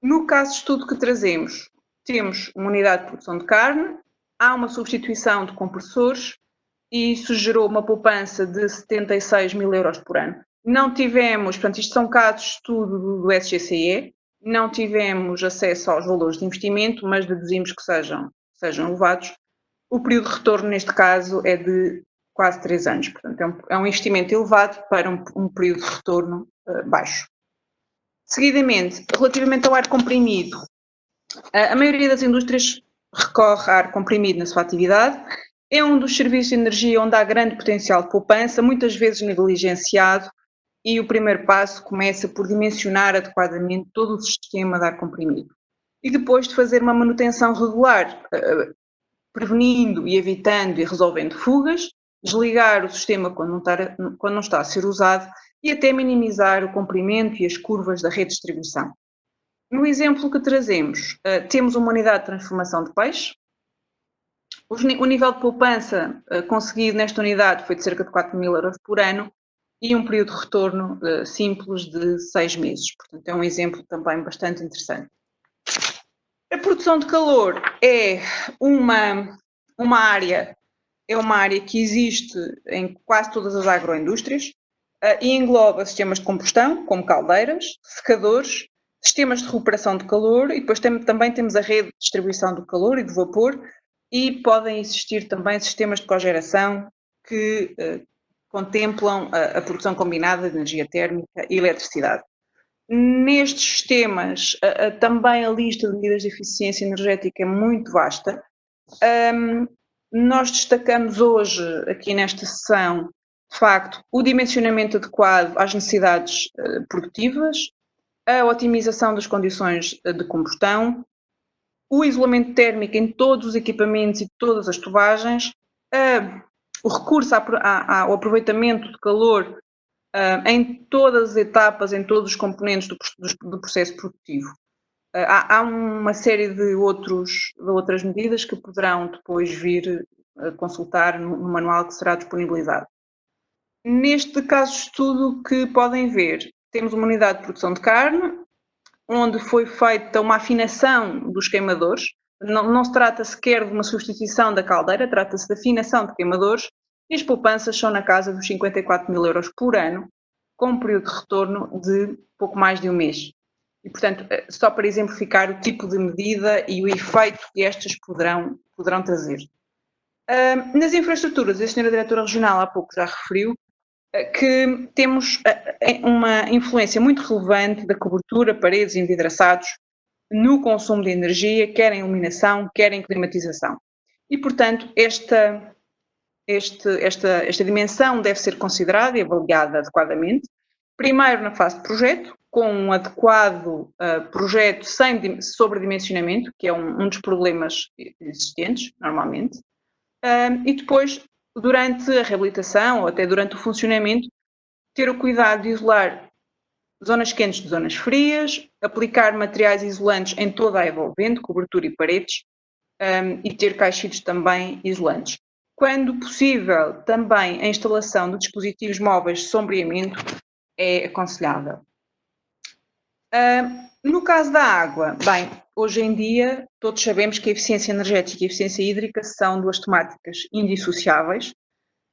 No caso de estudo que trazemos, temos uma unidade de produção de carne, há uma substituição de compressores e isso gerou uma poupança de 76 mil euros por ano. Não tivemos, portanto, isto são casos de estudo do SGCE, não tivemos acesso aos valores de investimento, mas deduzimos que sejam elevados. O período de retorno, neste caso, é de quase 3 anos. Portanto, é um investimento elevado para um período de retorno baixo. Seguidamente, relativamente ao ar comprimido, a maioria das indústrias recorre a ar comprimido na sua atividade. É um dos serviços de energia onde há grande potencial de poupança, muitas vezes negligenciado e o primeiro passo começa por dimensionar adequadamente todo o sistema de ar comprimido. E depois de fazer uma manutenção regular, prevenindo e evitando e resolvendo fugas, desligar o sistema quando não está a ser usado e até minimizar o comprimento e as curvas da rede de distribuição. No exemplo que trazemos, temos uma unidade de transformação de peixe. O nível de poupança conseguido nesta unidade foi de cerca de 4.000 euros por ano e um período de retorno simples de 6 meses. Portanto, é um exemplo também bastante interessante. A produção de calor é uma área que existe em quase todas as agroindústrias e engloba sistemas de combustão, como caldeiras, secadores, sistemas de recuperação de calor e depois também temos a rede de distribuição do calor e do vapor e podem existir também sistemas de cogeração que contemplam a produção combinada de energia térmica e eletricidade. Nestes sistemas, também a lista de medidas de eficiência energética é muito vasta. Nós destacamos hoje, aqui nesta sessão, de facto, o dimensionamento adequado às necessidades produtivas, a otimização das condições de combustão, o isolamento térmico em todos os equipamentos e todas as tubagens, o recurso ao aproveitamento de calor em todas as etapas, em todos os componentes do processo produtivo. Há uma série de outras medidas que poderão depois vir a consultar no manual que será disponibilizado. Neste caso de estudo que podem ver, temos uma unidade de produção de carne, onde foi feita uma afinação dos queimadores. Não se trata sequer de uma substituição da caldeira, trata-se de afinação de queimadores e as poupanças são na casa dos 54.000 euros por ano, com um período de retorno de pouco mais de um mês. E, portanto, só para exemplificar o tipo de medida e o efeito que estas poderão trazer. Nas infraestruturas, a senhora Diretora Regional há pouco já referiu que temos uma influência muito relevante da cobertura, paredes e envidraçados no consumo de energia, quer em iluminação, quer em climatização. E, portanto, esta dimensão deve ser considerada e avaliada adequadamente, primeiro na fase de projeto, com um adequado projeto sem sobredimensionamento, que é um dos problemas existentes, normalmente, e depois, durante a reabilitação ou até durante o funcionamento, ter o cuidado de isolar zonas quentes de zonas frias, aplicar materiais isolantes em toda a envolvente, cobertura e paredes, e ter caixilhos também isolantes. Quando possível, também a instalação de dispositivos móveis de sombreamento é aconselhável. No caso da água, bem, hoje em dia todos sabemos que a eficiência energética e a eficiência hídrica são duas temáticas indissociáveis.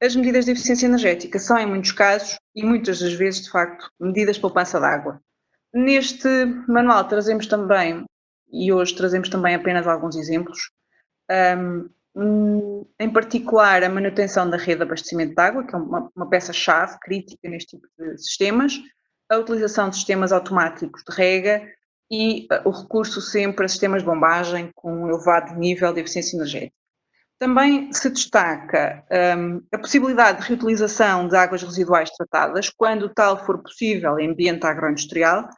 As medidas de eficiência energética são, em muitos casos, e muitas das vezes, de facto, medidas de poupança de água. Neste manual trazemos também, e hoje trazemos também apenas alguns exemplos, em particular a manutenção da rede de abastecimento de água, que é uma peça-chave crítica neste tipo de sistemas, a utilização de sistemas automáticos de rega e o recurso sempre a sistemas de bombagem com um elevado nível de eficiência energética. Também se destaca a possibilidade de reutilização de águas residuais tratadas, quando tal for possível em ambiente agroindustrial,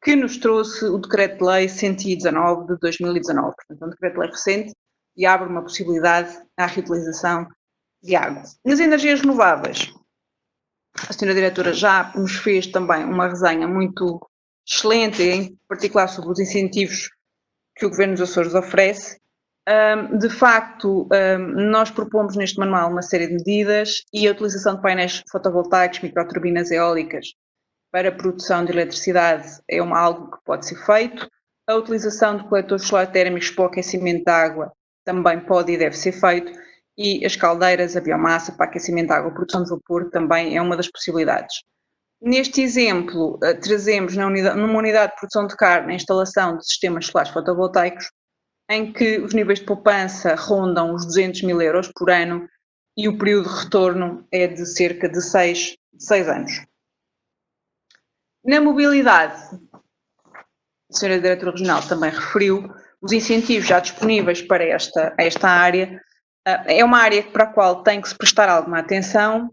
que nos trouxe o Decreto-Lei 119 de 2019. Portanto, é um Decreto-Lei recente e abre uma possibilidade à reutilização de água. Nas energias renováveis, a senhora Diretora já nos fez também uma resenha muito excelente, em particular sobre os incentivos que o Governo dos Açores oferece. De facto, nós propomos neste manual uma série de medidas e a utilização de painéis fotovoltaicos, microturbinas eólicas para a produção de eletricidade é algo que pode ser feito. A utilização de coletores solar térmicos para o aquecimento de água também pode e deve ser feito. E as caldeiras, a biomassa para aquecimento de água, a produção de vapor também é uma das possibilidades. Neste exemplo, trazemos numa unidade de produção de carne a instalação de sistemas solares fotovoltaicos, em que os níveis de poupança rondam os 200.000 euros por ano e o período de retorno é de cerca de 6 anos. Na mobilidade, a senhora Diretora Regional também referiu os incentivos já disponíveis para esta área. É uma área para a qual tem que se prestar alguma atenção,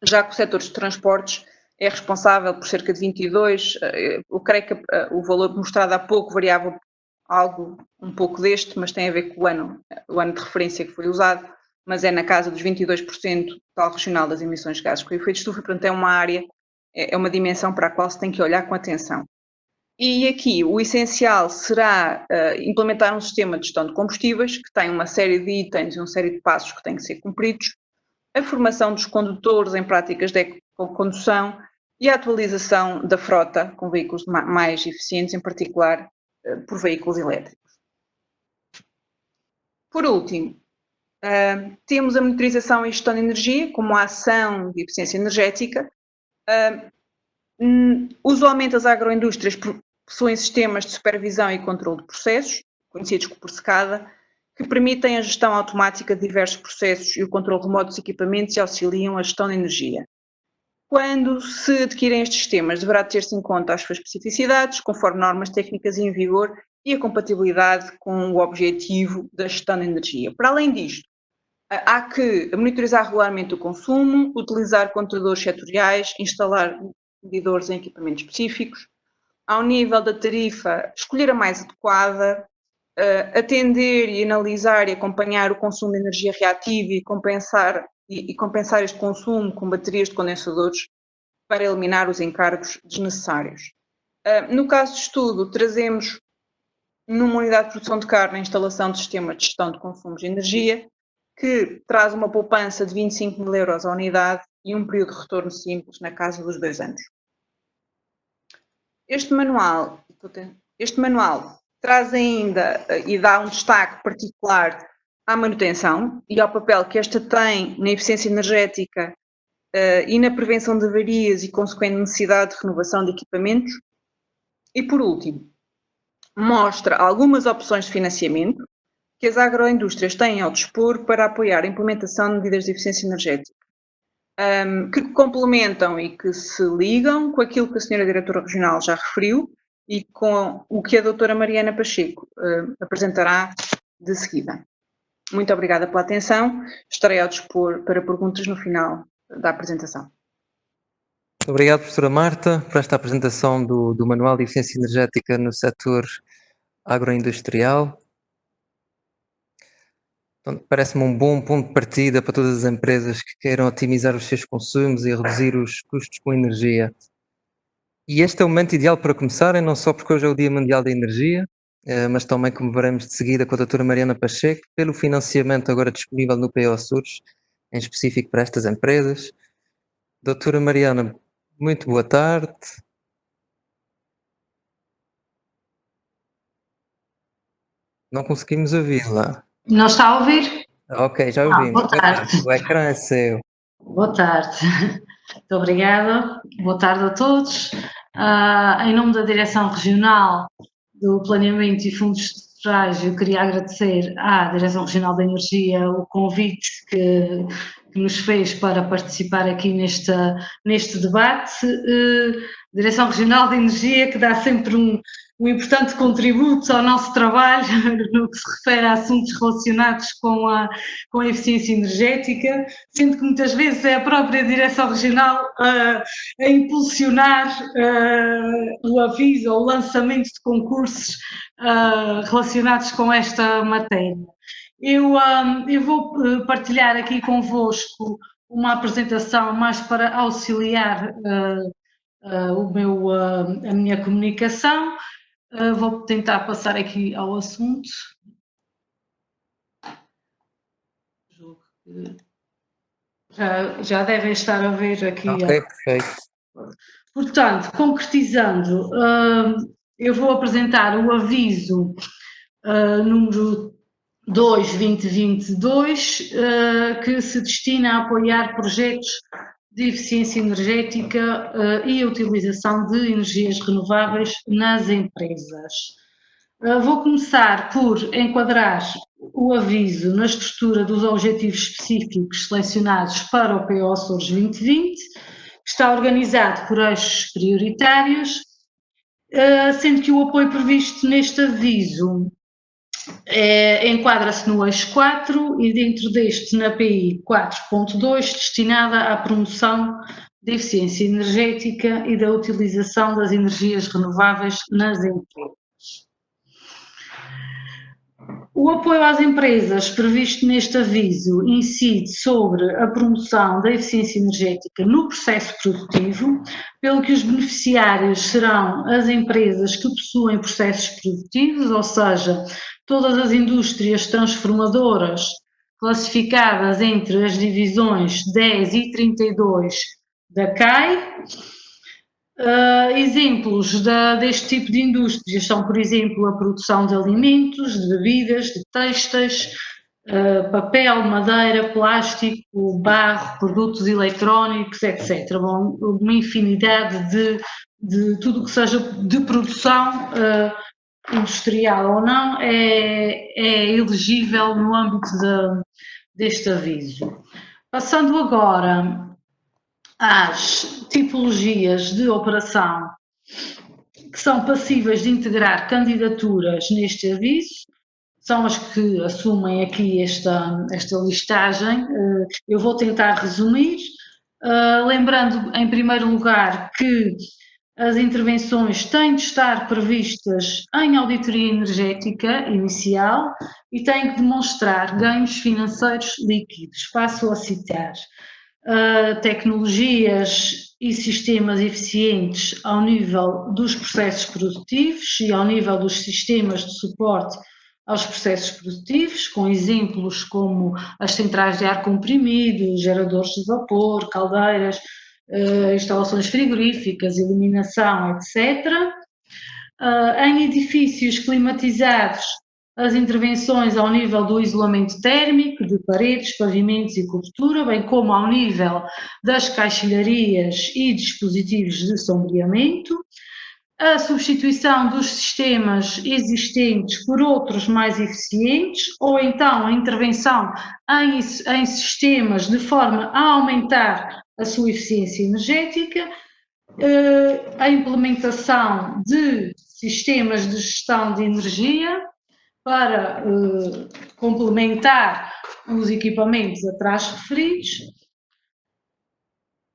já que o setor dos transportes é responsável por cerca de 22%, eu creio que o valor mostrado há pouco variava algo um pouco deste, mas tem a ver com o ano de referência que foi usado, mas é na casa dos 22% total regional das emissões de gases com efeito de estufa, portanto é uma área, é uma dimensão para a qual se tem que olhar com atenção. E aqui o essencial será implementar um sistema de gestão de combustíveis que tem uma série de itens e uma série de passos que têm que ser cumpridos, a formação dos condutores em práticas de condução e a atualização da frota com veículos mais eficientes, em particular por veículos elétricos. Por último, temos a monitorização e gestão de energia como a ação de eficiência energética. Usualmente as agroindústrias possuem sistemas de supervisão e controle de processos, conhecidos por SCADA, que permitem a gestão automática de diversos processos e o controle remoto dos equipamentos e auxiliam a gestão de energia. Quando se adquirem estes sistemas, deverá ter-se em conta as suas especificidades, conforme normas técnicas em vigor e a compatibilidade com o objetivo da gestão de energia. Para além disto, há que monitorizar regularmente o consumo, utilizar contadores setoriais, instalar medidores em equipamentos específicos, ao nível da tarifa, escolher a mais adequada, atender e analisar e acompanhar o consumo de energia reativa e compensar este consumo com baterias de condensadores para eliminar os encargos desnecessários. No caso de estudo, trazemos numa unidade de produção de carne a instalação de sistema de gestão de consumos de energia, que traz uma poupança de 25 mil euros à unidade e um período de retorno simples na casa dos 2 anos. Este manual traz ainda e dá um destaque particular à manutenção e ao papel que esta tem na eficiência energética e na prevenção de avarias e consequente necessidade de renovação de equipamentos. E por último, mostra algumas opções de financiamento que as agroindústrias têm ao dispor para apoiar a implementação de medidas de eficiência energética, que complementam e que se ligam com aquilo que a senhora diretora regional já referiu e com o que a doutora Mariana Pacheco apresentará de seguida. Muito obrigada pela atenção. Estarei ao dispor para perguntas no final da apresentação. Obrigado, professora Marta, por esta apresentação do Manual de Eficiência Energética no setor agroindustrial. Então, parece-me um bom ponto de partida para todas as empresas que queiram otimizar os seus consumos e reduzir os custos com energia. E este é o momento ideal para começarem, não só porque hoje é o Dia Mundial da Energia, mas também, como veremos de seguida com a doutora Mariana Pacheco, pelo financiamento agora disponível no PO Açores, em específico para estas empresas. Doutora Mariana, muito boa tarde. Não conseguimos ouvi-la. Não está a ouvir? Ok, já ouvimos. Boa tarde. O ecrã é seu. Boa tarde. Muito obrigada. Boa tarde a todos. Em nome da Direção Regional do Planeamento e Fundos Estruturais, eu queria agradecer à Direção Regional da Energia o convite que nos fez para participar aqui neste debate. Direção Regional da Energia, que dá sempre um importante contributo ao nosso trabalho no que se refere a assuntos relacionados com a eficiência energética, sendo que muitas vezes é a própria Direção Regional a impulsionar o aviso ou o lançamento de concursos relacionados com esta matéria. Eu vou partilhar aqui convosco uma apresentação mais para auxiliar a minha comunicação. Vou tentar passar aqui ao assunto. Já devem estar a ver aqui. Ok, perfeito. Portanto, concretizando, eu vou apresentar o aviso número 2/2022, que se destina a apoiar projetos de eficiência energética e a utilização de energias renováveis nas empresas. Vou começar por enquadrar o aviso na estrutura dos objetivos específicos selecionados para o PO Açores 2020, que está organizado por eixos prioritários, sendo que o apoio previsto neste aviso enquadra-se no eixo 4 e dentro deste na PI 4.2, destinada à promoção da eficiência energética e da utilização das energias renováveis nas empresas. O apoio às empresas previsto neste aviso incide sobre a promoção da eficiência energética no processo produtivo, pelo que os beneficiários serão as empresas que possuem processos produtivos, ou seja, todas as indústrias transformadoras classificadas entre as divisões 10 e 32 da CAI. Exemplos deste tipo de indústrias são, por exemplo, a produção de alimentos, de bebidas, de têxteis, papel, madeira, plástico, barro, produtos eletrónicos, etc. Bom, uma infinidade de tudo que seja de produção industrial ou não é elegível no âmbito deste aviso. Passando agora às tipologias de operação que são passíveis de integrar candidaturas neste aviso, são as que assumem aqui esta listagem. Eu vou tentar resumir, lembrando em primeiro lugar que as intervenções têm de estar previstas em auditoria energética inicial e têm que demonstrar ganhos financeiros líquidos. Passo a citar tecnologias e sistemas eficientes ao nível dos processos produtivos e ao nível dos sistemas de suporte aos processos produtivos, com exemplos como as centrais de ar comprimido, geradores de vapor, caldeiras, instalações frigoríficas, iluminação, etc. Em edifícios climatizados, as intervenções ao nível do isolamento térmico, de paredes, pavimentos e cobertura, bem como ao nível das caixilharias e dispositivos de sombreamento, a substituição dos sistemas existentes por outros mais eficientes, ou então a intervenção em sistemas de forma a aumentar a sua eficiência energética, a implementação de sistemas de gestão de energia para complementar os equipamentos atrás referidos.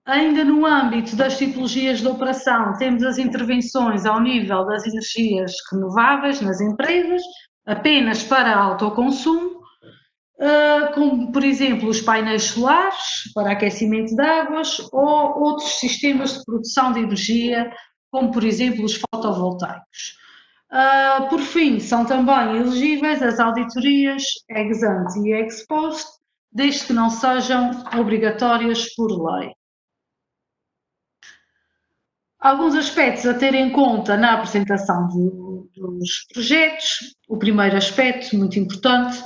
Ainda no âmbito das tipologias de operação, temos as intervenções ao nível das energias renováveis nas empresas, apenas para autoconsumo, como, por exemplo, os painéis solares para aquecimento de águas ou outros sistemas de produção de energia, como, por exemplo, os fotovoltaicos. Por fim, são também elegíveis as auditorias ex ante e ex post, desde que não sejam obrigatórias por lei. Alguns aspectos a ter em conta na apresentação dos projetos. O primeiro aspecto, muito importante,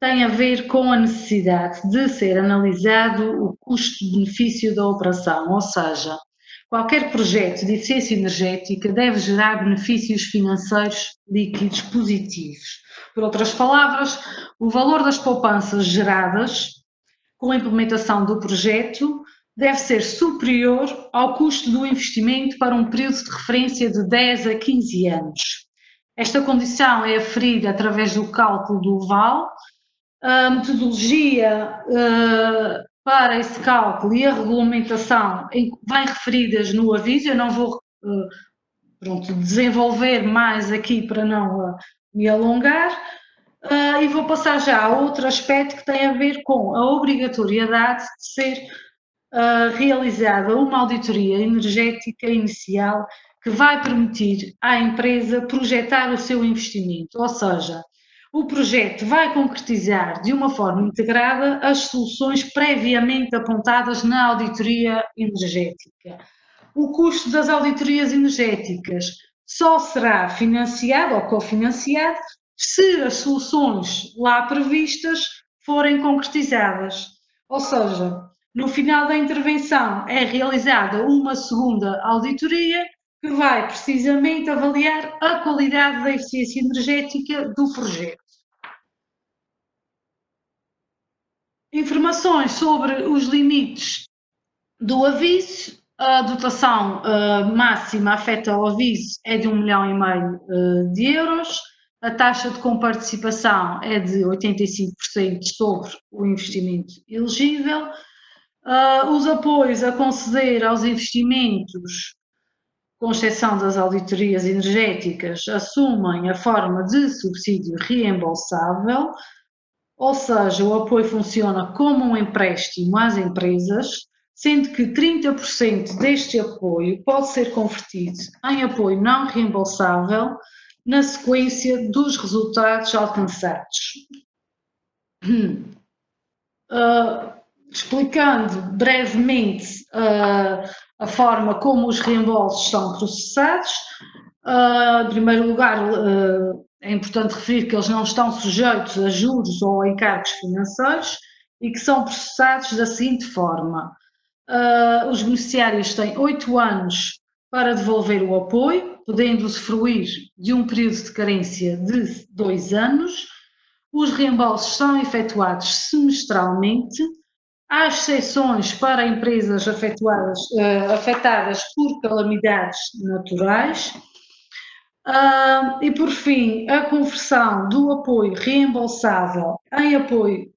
tem a ver com a necessidade de ser analisado o custo-benefício da operação, ou seja, qualquer projeto de eficiência energética deve gerar benefícios financeiros líquidos positivos. Por outras palavras, o valor das poupanças geradas com a implementação do projeto deve ser superior ao custo do investimento para um período de referência de 10 a 15 anos. Esta condição é aferida através do cálculo do VAL. A metodologia para esse cálculo e a regulamentação bem referidas no aviso. Eu não vou desenvolver mais aqui para não me alongar, e vou passar já a outro aspecto que tem a ver com a obrigatoriedade de ser realizada uma auditoria energética inicial que vai permitir à empresa projetar o seu investimento, ou seja, o projeto vai concretizar de uma forma integrada as soluções previamente apontadas na auditoria energética. O custo das auditorias energéticas só será financiado ou cofinanciado se as soluções lá previstas forem concretizadas. Ou seja, no final da intervenção é realizada uma segunda auditoria que vai precisamente avaliar a qualidade da eficiência energética do projeto. Informações sobre os limites do aviso. A dotação máxima afeta ao aviso é de 1,5 milhão de euros. A taxa de comparticipação é de 85% sobre o investimento elegível. Os apoios a conceder aos investimentos, com exceção das auditorias energéticas, assumem a forma de subsídio reembolsável, ou seja, o apoio funciona como um empréstimo às empresas, sendo que 30% deste apoio pode ser convertido em apoio não reembolsável na sequência dos resultados alcançados. Explicando brevemente a forma como os reembolsos são processados. Em primeiro lugar, é importante referir que eles não estão sujeitos a juros ou a encargos financeiros e que são processados da seguinte forma. Os beneficiários têm 8 anos para devolver o apoio, podendo usufruir de um período de carência de 2 anos. Os reembolsos são efetuados semestralmente. Há exceções para empresas afetadas por calamidades naturais. E, por fim, a conversão do apoio reembolsável em apoio,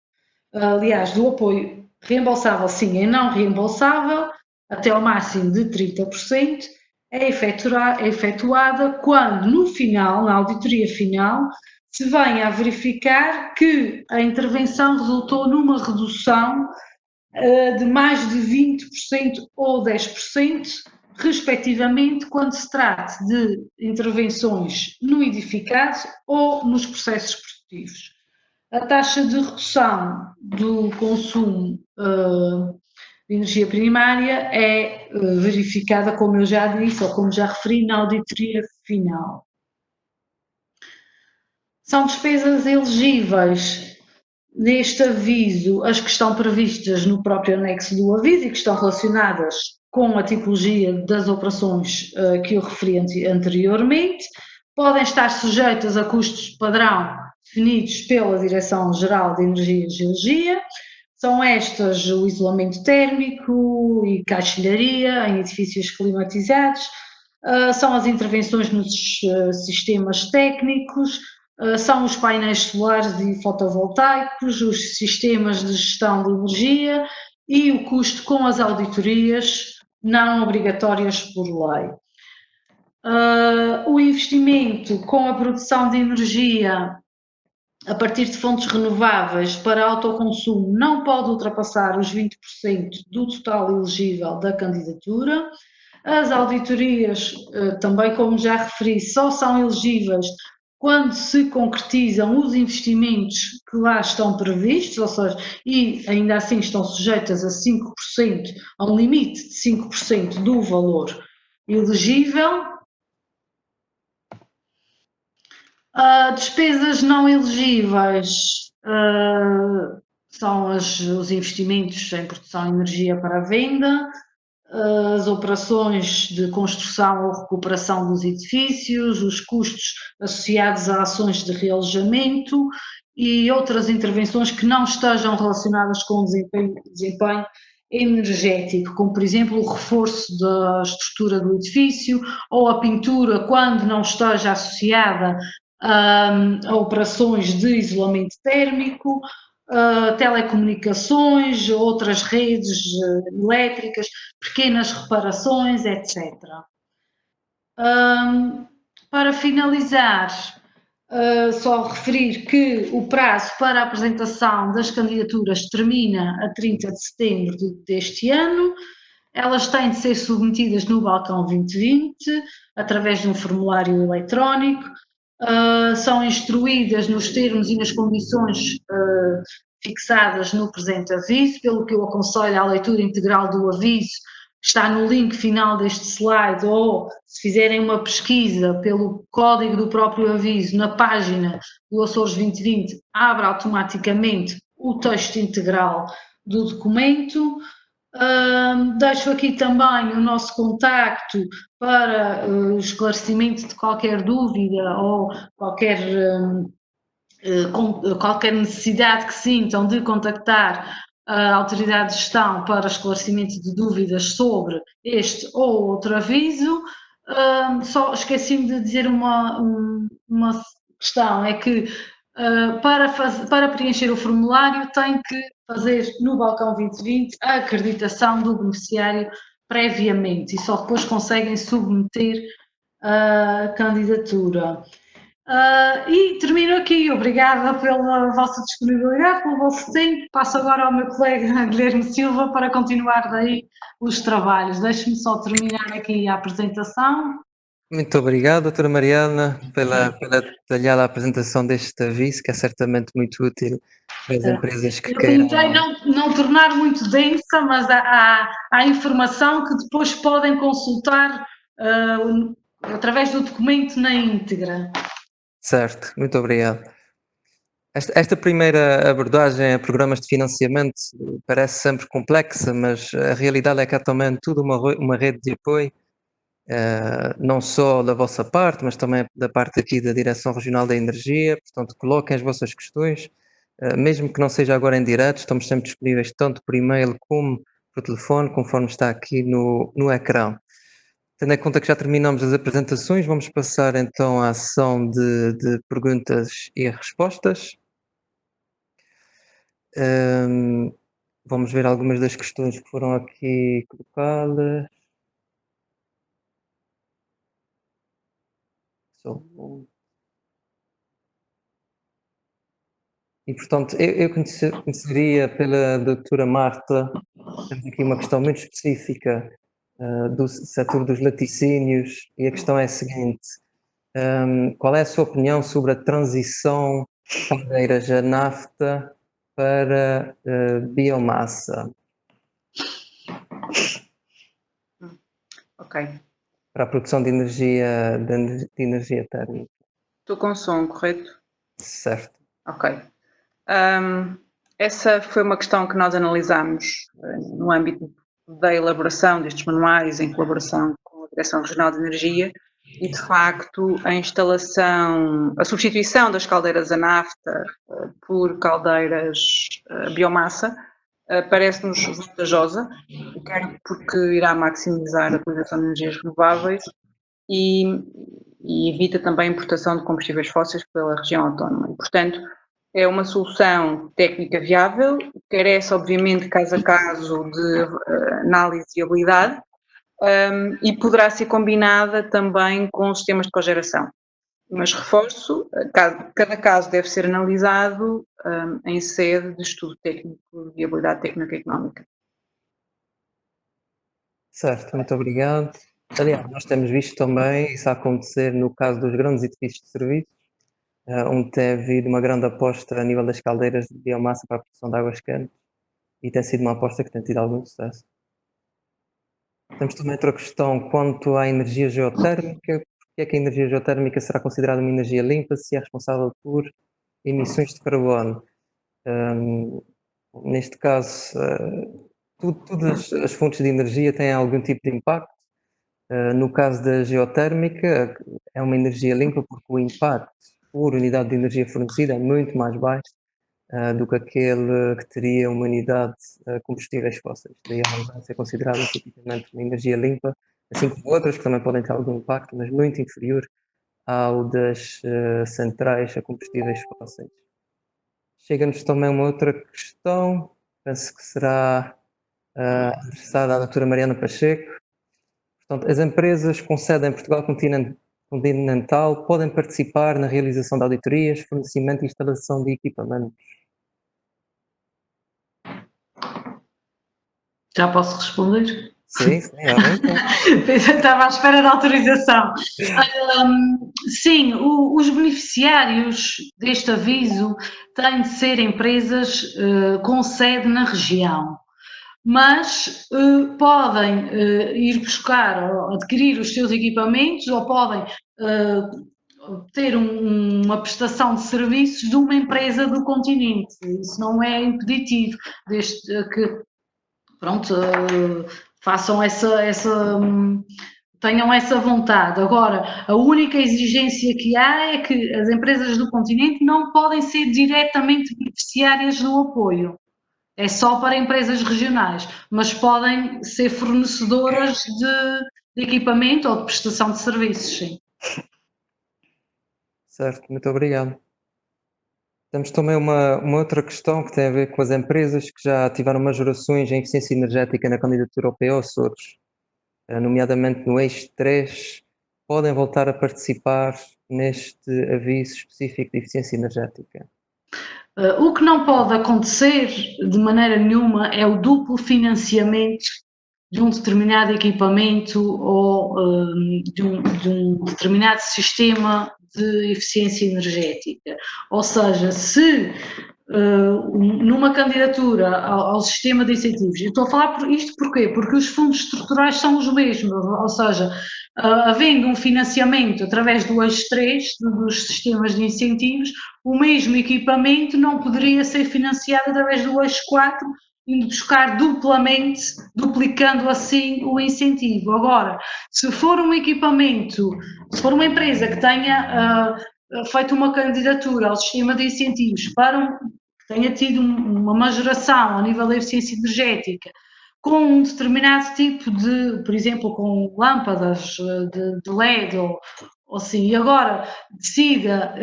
do apoio reembolsável sim em não reembolsável, até ao máximo de 30%, é efetuada quando, no final, na auditoria final, se venha a verificar que a intervenção resultou numa redução de mais de 20% ou 10%, respectivamente, quando se trata de intervenções no edificado ou nos processos produtivos. A taxa de redução do consumo de energia primária é verificada, como eu já disse, ou como já referi, na auditoria final. São despesas elegíveis neste aviso as que estão previstas no próprio anexo do aviso e que estão relacionadas com a tipologia das operações que eu referi anteriormente. Podem estar sujeitas a custos padrão definidos pela Direção-Geral de Energia e Geologia. São estas o isolamento térmico e caixilharia em edifícios climatizados, são as intervenções nos sistemas técnicos, são os painéis solares e fotovoltaicos, os sistemas de gestão de energia e o custo com as auditorias não obrigatórias por lei. O investimento com a produção de energia a partir de fontes renováveis para autoconsumo não pode ultrapassar os 20% do total elegível da candidatura. As auditorias, também como já referi, só são elegíveis quando se concretizam os investimentos que lá estão previstos, ou seja, e ainda assim estão sujeitas a 5%, a um limite de 5% do valor elegível. Despesas não elegíveis são os investimentos em produção de energia para a venda, as operações de construção ou recuperação dos edifícios, os custos associados a ações de realojamento e outras intervenções que não estejam relacionadas com o desempenho energético, como por exemplo o reforço da estrutura do edifício ou a pintura quando não esteja associada a operações de isolamento térmico, telecomunicações, outras redes elétricas, pequenas reparações, etc. Para finalizar, só referir que o prazo para a apresentação das candidaturas termina a 30 de setembro deste ano. Elas têm de ser submetidas no Balcão 2020, através de um formulário eletrónico. São instruídas nos termos e nas condições fixadas no presente aviso, pelo que eu aconselho a leitura integral do aviso, está no link final deste slide, ou se fizerem uma pesquisa pelo código do próprio aviso na página do Açores 2020, abre automaticamente o texto integral do documento. Deixo aqui também o nosso contacto para o esclarecimento de qualquer dúvida ou qualquer necessidade que sintam de contactar a autoridade de gestão para esclarecimento de dúvidas sobre este ou outro aviso. Só esqueci-me de dizer uma questão, é que Para preencher o formulário, tem que fazer no balcão 2020 a acreditação do beneficiário previamente e só depois conseguem submeter a candidatura. E termino aqui. Obrigada pela vossa disponibilidade, pelo vosso tempo. Passo agora ao meu colega Guilherme Silva para continuar daí os trabalhos. Deixe-me só terminar aqui a apresentação. Muito obrigado, doutora Mariana, pela detalhada apresentação deste aviso, que é certamente muito útil para as empresas que Eu queiram. tentei não tornar muito densa, mas há informação que depois podem consultar através do documento na íntegra. Certo, muito obrigado. Esta primeira abordagem a programas de financiamento parece sempre complexa, mas a realidade é que há também tudo uma rede de apoio, não só da vossa parte, mas também da parte aqui da Direção Regional da Energia. Portanto, coloquem as vossas questões, mesmo que não seja agora em direto, estamos sempre disponíveis tanto por e-mail como por telefone, conforme está aqui no ecrã. Tendo em conta que já terminamos as apresentações, vamos passar então à ação de perguntas e respostas. Vamos ver algumas das questões que foram aqui colocadas. E, portanto, eu conheceria pela doutora Marta, temos aqui uma questão muito específica do setor dos laticínios, e a questão é a seguinte: qual é a sua opinião sobre a transição de caldeiras a nafta para biomassa? Ok. Para a produção de energia térmica. Estou com som, correto? Certo. Ok. Essa foi uma questão que nós analisámos no âmbito da elaboração destes manuais em colaboração com a Direção Regional de Energia e, de facto, a substituição das caldeiras a nafta por caldeiras a biomassa parece-nos vantajosa, quer porque irá maximizar a utilização de energias renováveis e evita também a importação de combustíveis fósseis pela região autónoma. E, portanto, é uma solução técnica viável, carece, obviamente, caso a caso, de análise de viabilidade e poderá ser combinada também com sistemas de cogeração. Mas reforço, cada caso deve ser analisado em sede de estudo técnico de viabilidade técnica e económica. Certo, muito obrigado. Aliás, nós temos visto também isso a acontecer no caso dos grandes edifícios de serviços, onde tem havido uma grande aposta a nível das caldeiras de biomassa para a produção de águas quentes, e tem sido uma aposta que tem tido algum sucesso. Temos também outra questão quanto à energia geotérmica. Porque é que a energia geotérmica será considerada uma energia limpa se é responsável por emissões de carbono? Neste caso, todas as fontes de energia têm algum tipo de impacto. No caso da geotérmica, é uma energia limpa porque o impacto por unidade de energia fornecida é muito mais baixo do que aquele que teria uma unidade de combustíveis fósseis. Daí ela vai ser considerada tipicamente uma energia limpa, assim como outras que também podem ter algum impacto, mas muito inferior ao das centrais a combustíveis fósseis. Chega-nos também uma outra questão, penso que será adressada à doutora Mariana Pacheco. Portanto, as empresas com sede em Portugal continental podem participar na realização de auditorias, fornecimento e instalação de equipamentos. Já posso responder? Sim, Estava à espera da autorização. Sim, os beneficiários deste aviso têm de ser empresas com sede na região, mas podem ir buscar ou adquirir os seus equipamentos ou podem ter uma prestação de serviços de uma empresa do continente. Isso não é impeditivo, desde que, pronto, façam tenham essa vontade. Agora, a única exigência que há é que as empresas do continente não podem ser diretamente beneficiárias do apoio. É só para empresas regionais, mas podem ser fornecedoras de equipamento ou de prestação de serviços, sim. Certo, muito obrigado. Temos também uma outra questão que tem a ver com as empresas que já tiveram majorações em eficiência energética na candidatura ao PO Açores, nomeadamente no eixo 3, podem voltar a participar neste aviso específico de eficiência energética. O que não pode acontecer de maneira nenhuma é o duplo financiamento de um determinado equipamento ou de um determinado sistema de eficiência energética. Ou seja, se numa candidatura ao sistema de incentivos, eu estou a falar por isto porquê? Porque os fundos estruturais são os mesmos, ou seja, havendo um financiamento através do eixo 3 dos sistemas de incentivos, o mesmo equipamento não poderia ser financiado através do eixo 4, indo buscar duplamente, duplicando assim o incentivo. Agora, se for um equipamento, se for uma empresa que tenha feito uma candidatura ao sistema de incentivos que tenha tido uma majoração a nível da eficiência energética, com um determinado tipo de, por exemplo, com lâmpadas de LED ou assim, e agora decida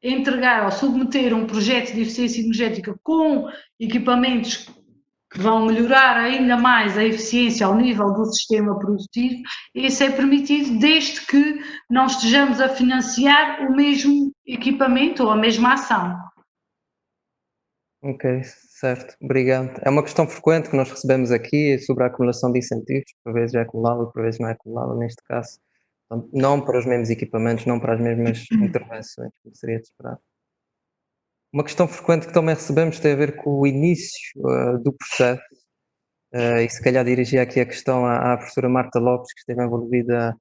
entregar ou submeter um projeto de eficiência energética com equipamentos que vão melhorar ainda mais a eficiência ao nível do sistema produtivo, isso é permitido desde que não estejamos a financiar o mesmo equipamento ou a mesma ação. Ok, certo, obrigado. É uma questão frequente que nós recebemos aqui sobre a acumulação de incentivos, por vezes é acumulável, por vezes não é acumulável, neste caso, portanto, não para os mesmos equipamentos, não para as mesmas intervenções, como seria de esperar. Uma questão frequente que também recebemos tem a ver com o início do processo, e se calhar dirigia aqui a questão à professora Marta Lopes, que esteve envolvida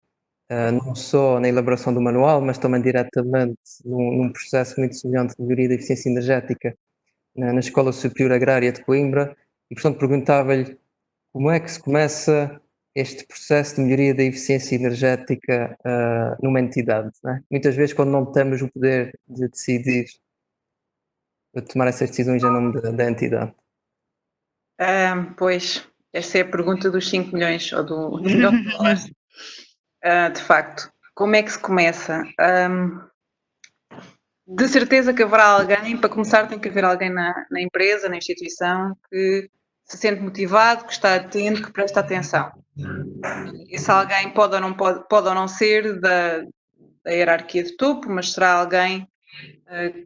não só na elaboração do manual, mas também diretamente num processo muito semelhante de melhoria da eficiência energética na Escola Superior Agrária de Coimbra, e portanto perguntava-lhe como é que se começa este processo de melhoria da eficiência energética numa entidade, não é? Muitas vezes quando não temos o poder de decidir, de tomar essas decisões em nome da entidade. Pois, essa é a pergunta dos 5 milhões ou do milhão de dólares. De facto, como é que se começa? De certeza que haverá alguém, para começar tem que haver alguém na empresa, na instituição, que se sente motivado, que está atento, que presta atenção. Esse alguém pode ou não ser da hierarquia de topo, mas será alguém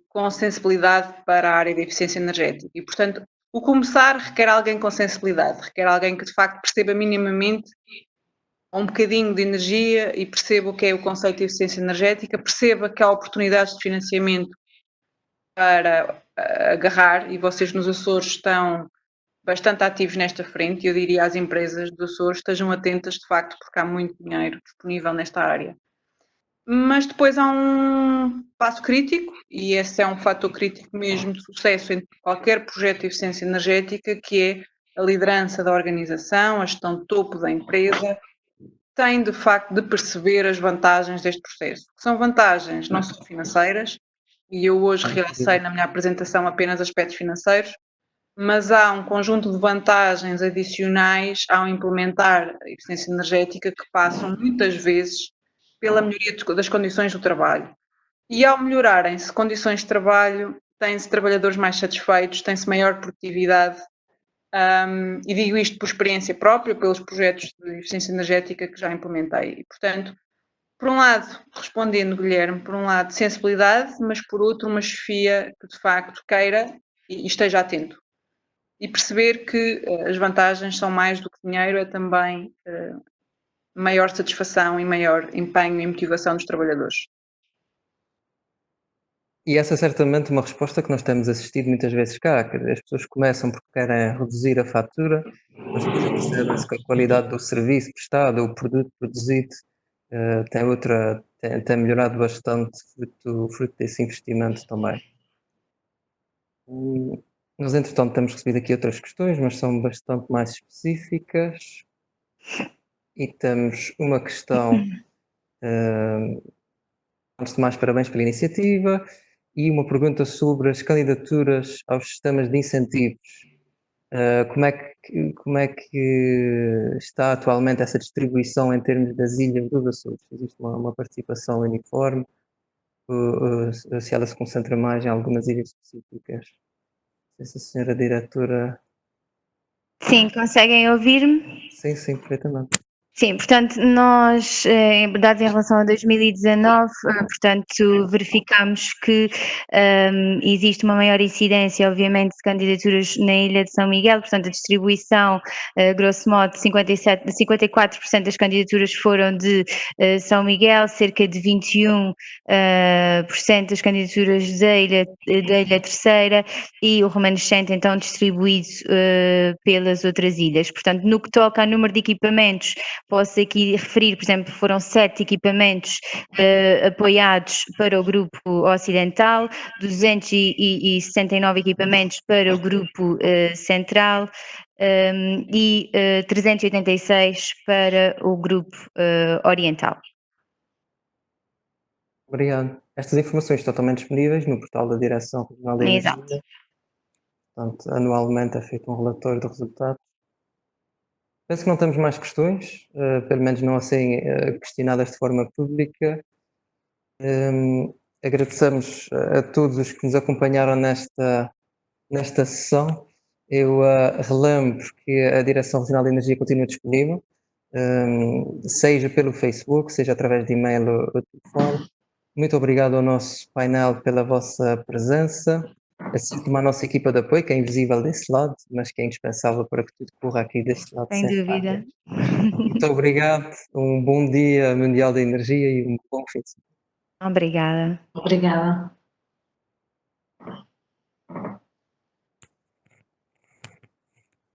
com sensibilidade para a área da eficiência energética. E, portanto, o começar requer alguém com sensibilidade, requer alguém que de facto perceba minimamente um bocadinho de energia e perceba o que é o conceito de eficiência energética, perceba que há oportunidades de financiamento para agarrar, e vocês nos Açores estão bastante ativos nesta frente, e eu diria às empresas dos Açores estejam atentas de facto, porque há muito dinheiro disponível nesta área. Mas depois há um passo crítico, e esse é um fator crítico mesmo de sucesso em qualquer projeto de eficiência energética, que é a liderança da organização, a gestão de topo da empresa, tem de facto de perceber as vantagens deste processo, que são vantagens não só financeiras, e eu hoje realcei na minha apresentação apenas aspectos financeiros, mas há um conjunto de vantagens adicionais ao implementar a eficiência energética que passam muitas vezes pela melhoria das condições do trabalho. E ao melhorarem-se condições de trabalho, têm-se trabalhadores mais satisfeitos, tem-se maior produtividade, e digo isto por experiência própria, pelos projetos de eficiência energética que já implementei. E, portanto, por um lado, respondendo, Guilherme, por um lado, sensibilidade, mas por outro, uma chefia que de facto queira e esteja atento. E perceber que as vantagens são mais do que dinheiro, é também maior satisfação e maior empenho e motivação dos trabalhadores. E essa é certamente uma resposta que nós temos assistido muitas vezes cá, que as pessoas começam porque querem reduzir a fatura, mas depois percebem-se que a qualidade do serviço prestado, o produto produzido, tem melhorado bastante fruto desse investimento também. Nós, entretanto, temos recebido aqui outras questões, mas são bastante mais específicas. E temos uma questão, antes de mais, parabéns pela iniciativa, e uma pergunta sobre as candidaturas aos sistemas de incentivos. Como é que está atualmente essa distribuição em termos das ilhas dos Açores? Existe uma participação uniforme? se ela se concentra mais em algumas ilhas específicas. Não sei se a senhora diretora... Sim, conseguem ouvir-me? Sim, perfeitamente. Sim, portanto, nós, dados em relação a 2019, portanto, verificamos que existe uma maior incidência, obviamente, de candidaturas na Ilha de São Miguel, portanto, a distribuição, grosso modo, 54% das candidaturas foram de São Miguel, cerca de 21% das candidaturas da Ilha Terceira e o remanescente, então, distribuído pelas outras ilhas. Portanto, no que toca ao número de equipamentos, posso aqui referir, por exemplo, foram 7 equipamentos apoiados para o grupo ocidental, 269 equipamentos para o grupo central e 386 para o grupo oriental. Obrigado. Estas informações estão totalmente disponíveis no portal da Direção Regional da Energia. Exato. Portanto, anualmente é feito um relatório de resultados. Penso que não temos mais questões, pelo menos não assim questionadas de forma pública. Agradecemos a todos os que nos acompanharam nesta sessão. Eu relembro que a Direção Regional de Energia continua disponível, seja pelo Facebook, seja através de e-mail ou telefone. Muito obrigado ao nosso painel pela vossa presença, assim como à nossa equipa de apoio, que é invisível desse lado, mas que é indispensável para que tudo corra aqui deste lado. Sem dúvida. Muito obrigado, um bom dia Mundial da Energia e um bom fim de semana. Obrigada. Obrigada.